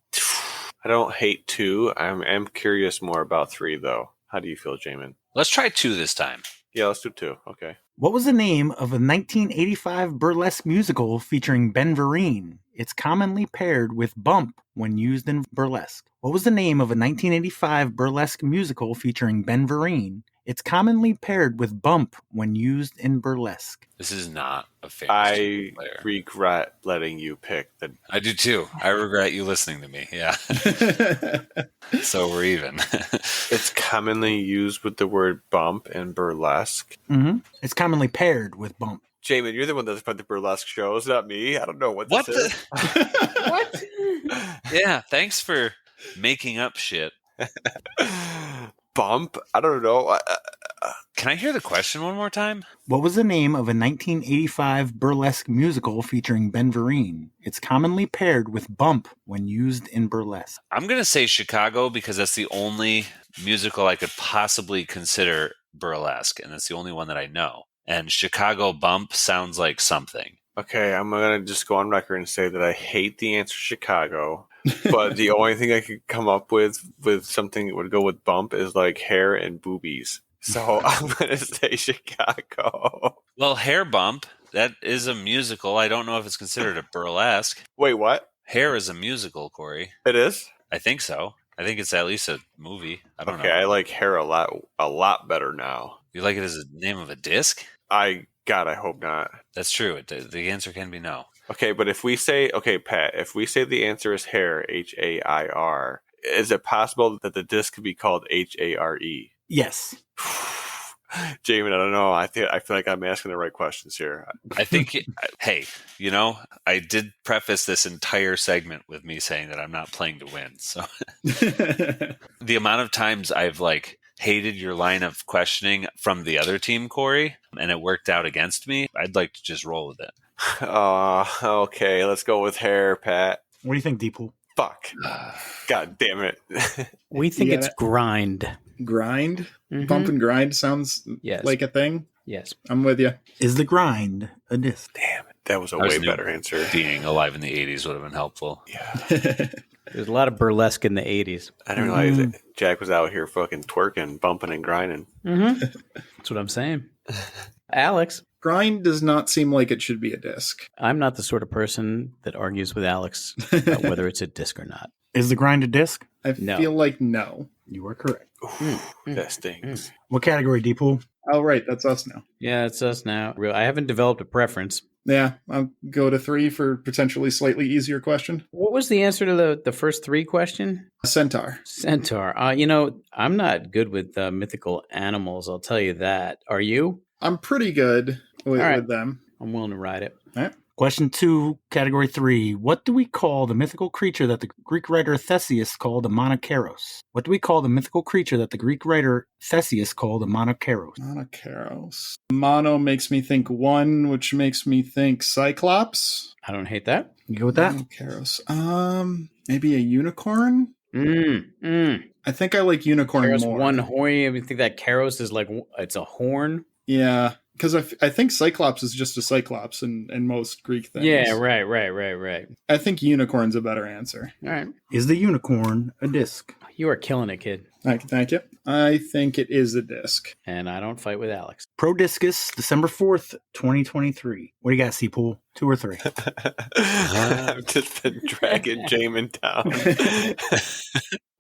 don't hate 2. I'm curious more about 3, though. How do you feel, Jamin? Let's try 2 this time. Yeah, let's do 2. Okay. What was the name of a 1985 burlesque musical featuring Ben Vereen? It's commonly paired with bump when used in burlesque. What was the name of a 1985 burlesque musical featuring Ben Vereen? It's commonly paired with bump when used in burlesque. This is not a famous I player. regret letting you pick the. I do too. I regret you listening to me. Yeah. So we're even. It's commonly used with the word bump and burlesque. Mm-hmm. It's commonly paired with bump. Jamin, you're the one that's put the burlesque shows, not me. I don't know what What this is. What? Yeah, thanks for making up shit. Bump? I don't know. Can I hear the question one more time? What was the name of a 1985 burlesque musical featuring Ben Vereen? It's commonly paired with bump when used in burlesque. I'm going to say Chicago because that's the only musical I could possibly consider burlesque, and it's the only one that I know. And Chicago bump sounds like something. Okay, I'm going to just go on record and say that I hate the answer Chicago. But the only thing I could come up with something that would go with bump is like hair and boobies. So I'm going to say Chicago. Well, Hair Bump, that is a musical. I don't know if it's considered a burlesque. Wait, what? Hair is a musical, Corey. It is? I think so. I think it's at least a movie. I don't Okay, know. I like hair a lot better now. You like it as a name of a disc? I hope not. That's true. The answer can be no. Okay, but if we say, okay, Pat, if we say the answer is hair, Hair, is it possible that the disc could be called Hare? Yes. Jamin, I don't know. I feel like I'm asking the right questions here. I think, hey, I did preface this entire segment with me saying that I'm not playing to win. So the amount of times I've hated your line of questioning from the other team, Corey, and it worked out against me, I'd like to just roll with it. Okay, let's go with hair, Pat. What do you think, Deepool? Fuck. God damn it. We think Yeah, it's grind. Grind? Mhm. Bump and grind sounds Yes. like a thing. Yes. I'm with you. Is the grind a disc? Damn it. That was a I way knew better answer. Being alive in the 80s would have been helpful. Yeah. There's a lot of burlesque in the 80s. I didn't realize that Jack was out here fucking twerking, bumping, and grinding. Mm-hmm. That's what I'm saying. Alex, Grind does not seem like it should be a disc. I'm not the sort of person that argues with Alex about whether it's a disc or not. Is the grind a disc? I No. feel like no. You are correct. That stings. What category, Deepool? Oh, right. That's us now. Yeah, it's us now. I haven't developed a preference. Yeah, I'll go to 3 for potentially slightly easier question. What was the answer to the first 3 question? Centaur. Centaur. I'm not good with mythical animals, I'll tell you that. Are you? I'm pretty good with, All right. with them. I'm willing to ride it. All right. Question 2, category 3. What do we call the mythical creature that the Greek writer Theseus called a monoceros? What do we call the mythical creature that the Greek writer Theseus called a monoceros? Monoceros. Mono makes me think 1, which makes me think Cyclops. I don't hate that. You go with that? Monoceros. Maybe a unicorn? I think I like unicorn Keros, more. one horn. You think that Keros is it's a horn? Yeah, because I think Cyclops is just a Cyclops in most Greek things. Yeah, right. I think unicorn's a better answer. All right. Is the unicorn a disc? You are killing it, kid. Thank you. I think it is a disc. And I don't fight with Alex. Pro Discus, December 4th, 2023. What do you got, C-Pool? 2 or 3? I've just been dragging Jamin down.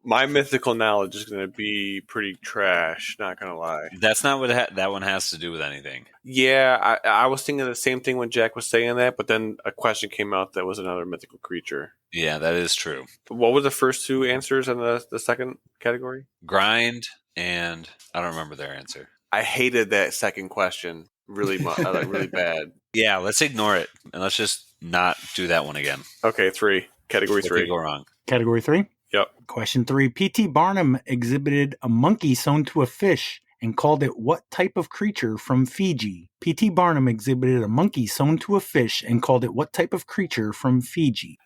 My mythical knowledge is going to be pretty trash, not going to lie. That's not what that one has to do with anything. Yeah, I was thinking the same thing when Jack was saying that, but then a question came out that was another mythical creature. Yeah, that is true. What were the first 2 answers in the second category? Grind, and I don't remember their answer. I hated that second question really much, really bad. Yeah, let's ignore it, and let's just not do that one again. Okay, 3. Category What 3. could go wrong? Category 3? Yep. Question 3. P.T. Barnum exhibited a monkey sewn to a fish and called it what type of creature from Fiji? P.T. Barnum exhibited a monkey sewn to a fish and called it what type of creature from Fiji?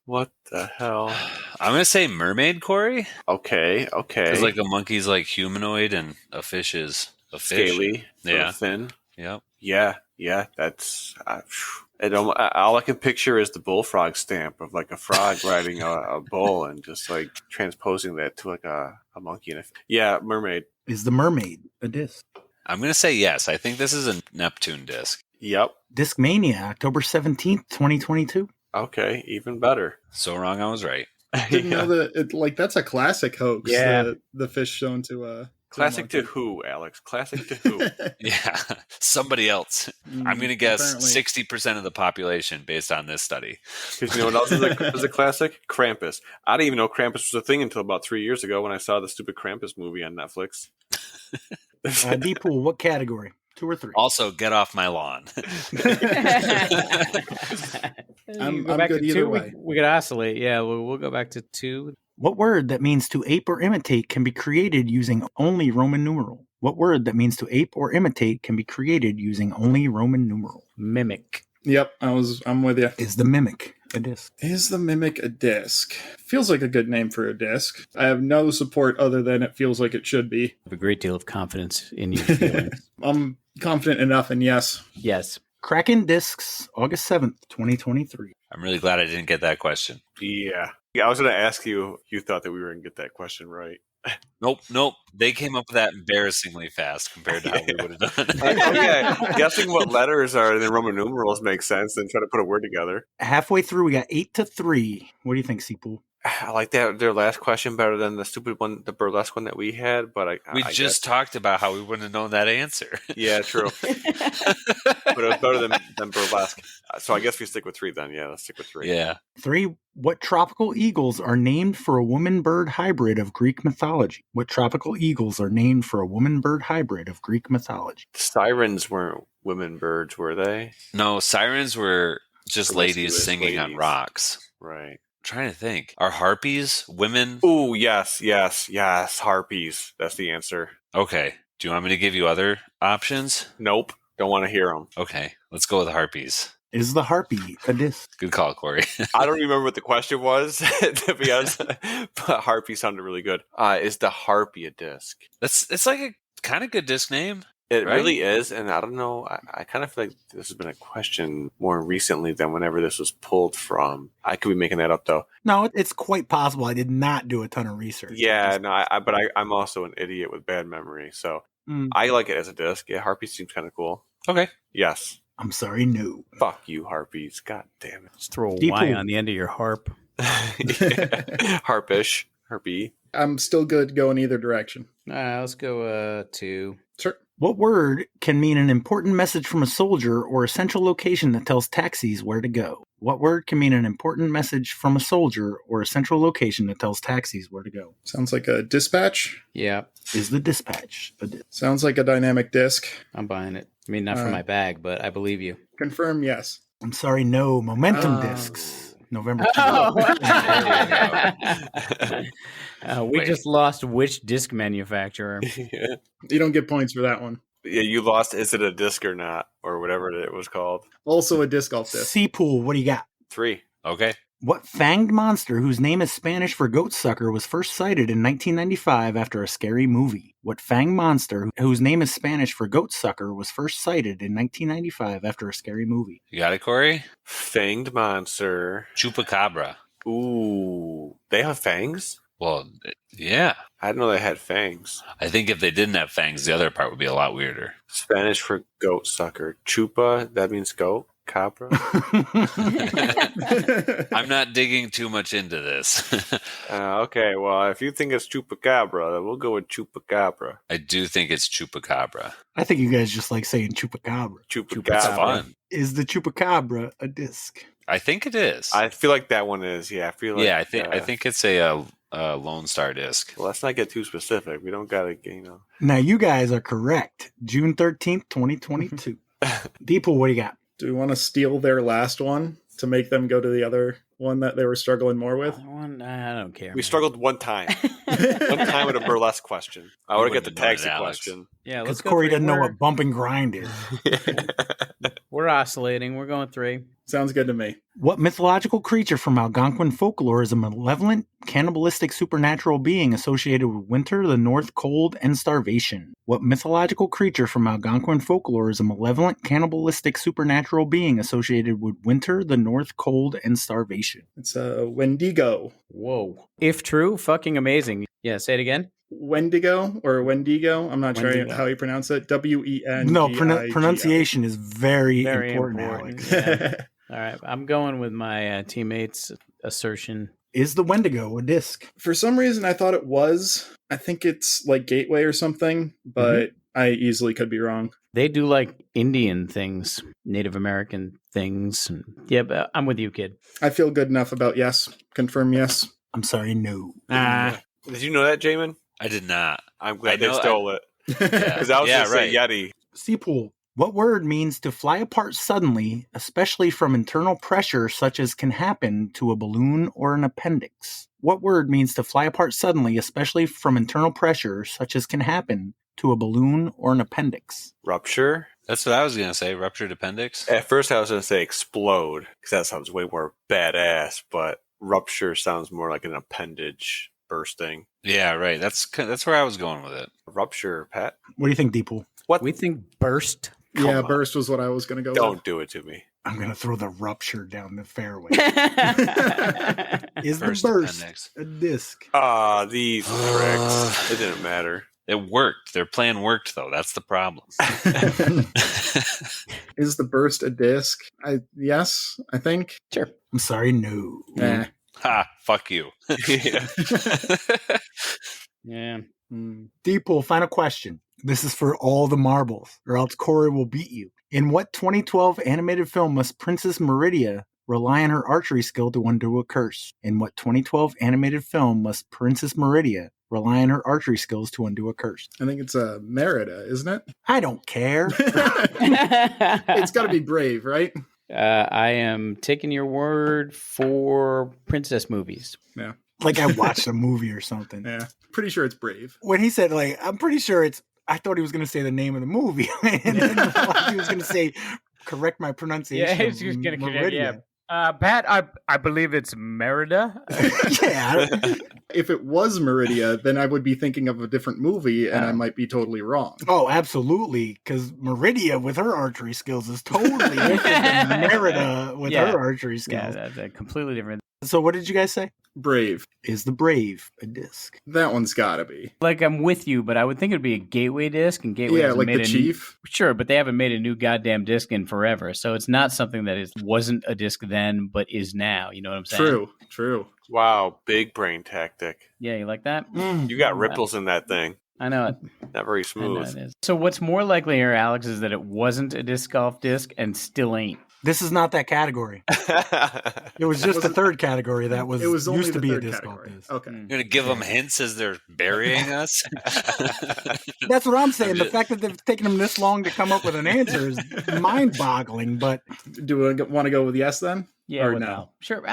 What the hell? I'm going to say mermaid, Corey. Okay. Because a monkey's humanoid and a fish is a fish. Scaly. Yeah. Thin. Yep. Yeah, that's all I can picture is the bullfrog stamp of like a frog riding a bull and just like transposing that to like a monkey. Yeah, mermaid. Is the mermaid a disc? I'm going to say yes. I think this is a Neptune disc. Yep. Discmania, October 17th, 2022. Okay, even better. So wrong, I was right. Didn't know that. That's a classic hoax. Yeah. The fish shown to Classic to who, Alex? Classic to who? Yeah, somebody else. I'm going to guess Apparently. 60% of the population based on this study. Because you know what else is a classic? Krampus. I didn't even know Krampus was a thing until about 3 years ago when I saw the stupid Krampus movie on Netflix. Deepool, what category? 2 or 3? Also, get off my lawn. I'm back good to either 2. way. We could oscillate. Yeah, we'll go back to 2. What word that means to ape or imitate can be created using only Roman numeral? What word that means to ape or imitate can be created using only Roman numeral? Mimic. Yep, I'm with you. Is the mimic a disc? Is the mimic a disc? Feels like a good name for a disc. I have no support other than it feels like it should be. I have a great deal of confidence in your feelings. I'm confident enough, and yes. Yes. Kraken Discs, August 7th, 2023. I'm really glad I didn't get that question. Yeah, I was going to ask you. You thought that we were going to get that question right. Nope. They came up with that embarrassingly fast compared to how we would have done. Yeah, guessing what letters are in the Roman numerals makes sense than trying to put a word together. Halfway through, we got 8-3. What do you think, Seapool? I like their last question better than the stupid one, the burlesque one that we had. But We just talked about how we wouldn't have known that answer. Yeah, true. But it was better than burlesque. So I guess we stick with 3 then. Yeah, let's stick with 3. Yeah. 3. What tropical eagles are named for a woman-bird hybrid of Greek mythology? What tropical eagles are named for a woman-bird hybrid of Greek mythology? Sirens weren't women birds, were they? No, sirens were just ladies Promiscuous singing on ladies. rocks. Right. Trying to think. Are harpies women? Oh, yes. Harpies. That's the answer. Okay. Do you want me to give you other options? Nope. Don't want to hear them. Okay. Let's go with harpies. Is the harpy a disc? Good call, Corey. I don't remember what the question was, to be honest, but harpy sounded really good. Is the harpy a disc? It's like a kind of good disc name. It Right? really is, and I don't know. I kind of feel like this has been a question more recently than whenever this was pulled from. I could be making that up, though. No, it's quite possible. I did not do a ton of research. Yeah, no, I'm also an idiot with bad memory, so Mm, I like it as a disc. Yeah, harpy seems kind of cool. Okay. Yes. I'm sorry, no. Fuck you, harpies. God damn Just throw a Deep Y pool. on the end of your harp. it. Harpish. Harpy. I'm still good going either direction. Let's go 2. Sure. What word can mean an important message from a soldier or a central location that tells taxis where to go? What word can mean an important message from a soldier or a central location that tells taxis where to go? Sounds like a dispatch. Yeah, Is the dispatch a disc? Sounds like a dynamic disc. I'm buying it. I mean, not for my bag, but I believe you. Confirm yes. I'm sorry, no. Momentum Oh. discs. November Oh. 12th. We Wait. just lost which disc manufacturer? Yeah. You don't get points for that one. Yeah, you lost. Is it a disc or not, or whatever it was called? Also a disc golf disc. Seapool, what do you got? 3. Okay. What fanged monster whose name is Spanish for goat sucker was first sighted in 1995 after a scary movie? What fanged monster whose name is Spanish for goat sucker was first sighted in 1995 after a scary movie? You got it, Corey? Fanged monster. Chupacabra. Ooh, they have fangs? Well, yeah. I didn't know they had fangs. I think if they didn't have fangs, the other part would be a lot weirder. Spanish for goat sucker. Chupa, that means goat. Cabra. I'm not digging too much into this. Okay, well, if you think it's chupacabra, then we'll go with chupacabra. I do think it's Chupacabra. I think you guys just like saying chupacabra. It's Chupacabra. fun. Is the chupacabra a disc? I think it is. I feel like that one is. Yeah, I feel like. yeah, I think it's a Lone Star disc. Well, let's not get too specific. We don't gotta, Now, you guys are correct. June 13th, 2022. Deepool, what do you got? Do we want to steal their last one to make them go to the other one that they were struggling more with? Other one? I don't care. We man. struggled one time. One time with a burlesque question. I would have got the wouldn't have known taxi it, Alex. question. Yeah, Because let's go Corey three. doesn't know what bump and grind is. We're oscillating. We're going 3. Sounds good to me. What mythological creature from Algonquin folklore is a malevolent, cannibalistic supernatural being associated with winter, the north, cold, and starvation? What mythological creature from Algonquin folklore is a malevolent, cannibalistic supernatural being associated with winter, the north, cold, and starvation? It's a Wendigo. Whoa. If true, fucking amazing. Yeah, say it again. Wendigo or Wendigo. I'm not sure Wendigo. how you pronounce it. W-E-N. No, pronunciation is very important, Alex. Yeah. All right, I'm going with my teammate's assertion. Is the Wendigo a disc? For some reason, I thought it was. I think it's like Gateway or something, but I easily could be wrong. They do like Indian things, Native American things. Yeah, but I'm with you, kid. I feel good enough about yes. Confirm yes. I'm sorry, no. Did you know that, Jaimen? I did not. I'm glad they stole it. Because I was going to say Yeti. Seapool. What word means to fly apart suddenly, especially from internal pressure such as can happen to a balloon or an appendix? What word means to fly apart suddenly, especially from internal pressure such as can happen to a balloon or an appendix? Rupture? That's what I was going to say. Ruptured appendix. At first I was going to say explode, because that sounds way more badass, but rupture sounds more like an appendage bursting. Yeah, right. That's where I was going with it. Rupture, Pat? What do you think, Deepool? What? We think burst. Yeah, burst was what I was going to go Don't with. do it to me. I'm going to throw the rupture down the fairway. Is Burst the burst appendix. a disc? These tricks. It didn't matter. It worked. Their plan worked, though. That's the problem. Is the burst a disc? Yes, I think. Sure. I'm sorry, no. Nah. Ha! Fuck you. Yeah. Yeah. Deepool, final question. This is for all the marbles, or else Corey will beat you. In what 2012 animated film must Princess Meridia rely on her archery skill to undo a curse? In what 2012 animated film must Princess Meridia rely on her archery skills to undo a curse? I think it's a Merida, isn't it? I don't care. It's got to be Brave, right? I am taking your word for princess movies. Yeah. Like I watched a movie or something. Yeah. Pretty sure it's Brave. When he said, like, I'm pretty sure I thought he was going to say the name of the movie. And then he was going to say, correct my pronunciation. Yeah, he's just going to correct. Meridia. Yeah. Pat, I believe it's Merida. Yeah. If it was Meridia, then I would be thinking of a different movie, and I might be totally wrong. Oh, absolutely. Because Meridia, with her archery skills, is totally different than Merida with her archery skills. Yeah, that's completely different. So what did you guys say? Brave. Is the Brave a disc? That one's got to be. Like, I'm with you, but I would think it would be a Gateway disc, and Gateway hasn't like made the Chief. Sure, but they haven't made a new goddamn disc in forever, so it's not something that wasn't a disc then, but is now. You know what I'm saying? True. Wow, big brain tactic. Yeah, you like that? You got ripples in that thing. I know it. Not very I know smooth. it is. So what's more likely here, Alex, is that it wasn't a disc golf disc and still ain't. This is not that category. It was just the third category that was only used to the be a third disc category. golf disc. Okay. You're going to give them hints as they're burying us? That's what I'm saying. The fact that they've taken them this long to come up with an answer is mind-boggling, but Do we want to go with yes then? Yeah, Or well, no? Sure.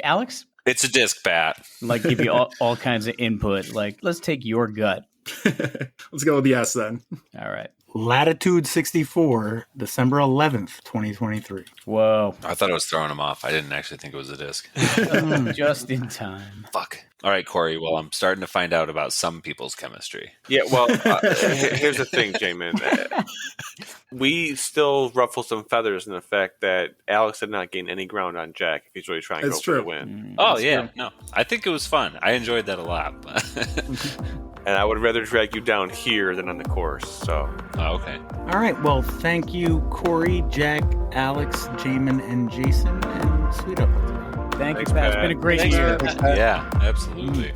Alex, It's a disc, Pat. like give you all kinds of input. Like, let's take your gut. Let's go with yes then. All right. Latitude 64, December 11th, 2023. Whoa. I thought I was throwing him off. I didn't actually think it was a disc. Just in time. Fuck. All right, Corey. Well, I'm starting to find out about some people's chemistry. Yeah, well, here's the thing, Jaimen. We still ruffle some feathers in the fact that Alex did not gain any ground on Jack if he's really trying to go It's for the true. win. Oh, yeah. No, I think it was fun. I enjoyed that a lot. And I would rather drag you down here than on the course, so... Oh, okay. All right. Well, thank you, Corey, Jack, Alex, Jaimen, and Jason, and sweet up. Thank you, Thanks, Pat. It's Pat. been a great Thanks, year. Yeah, absolutely.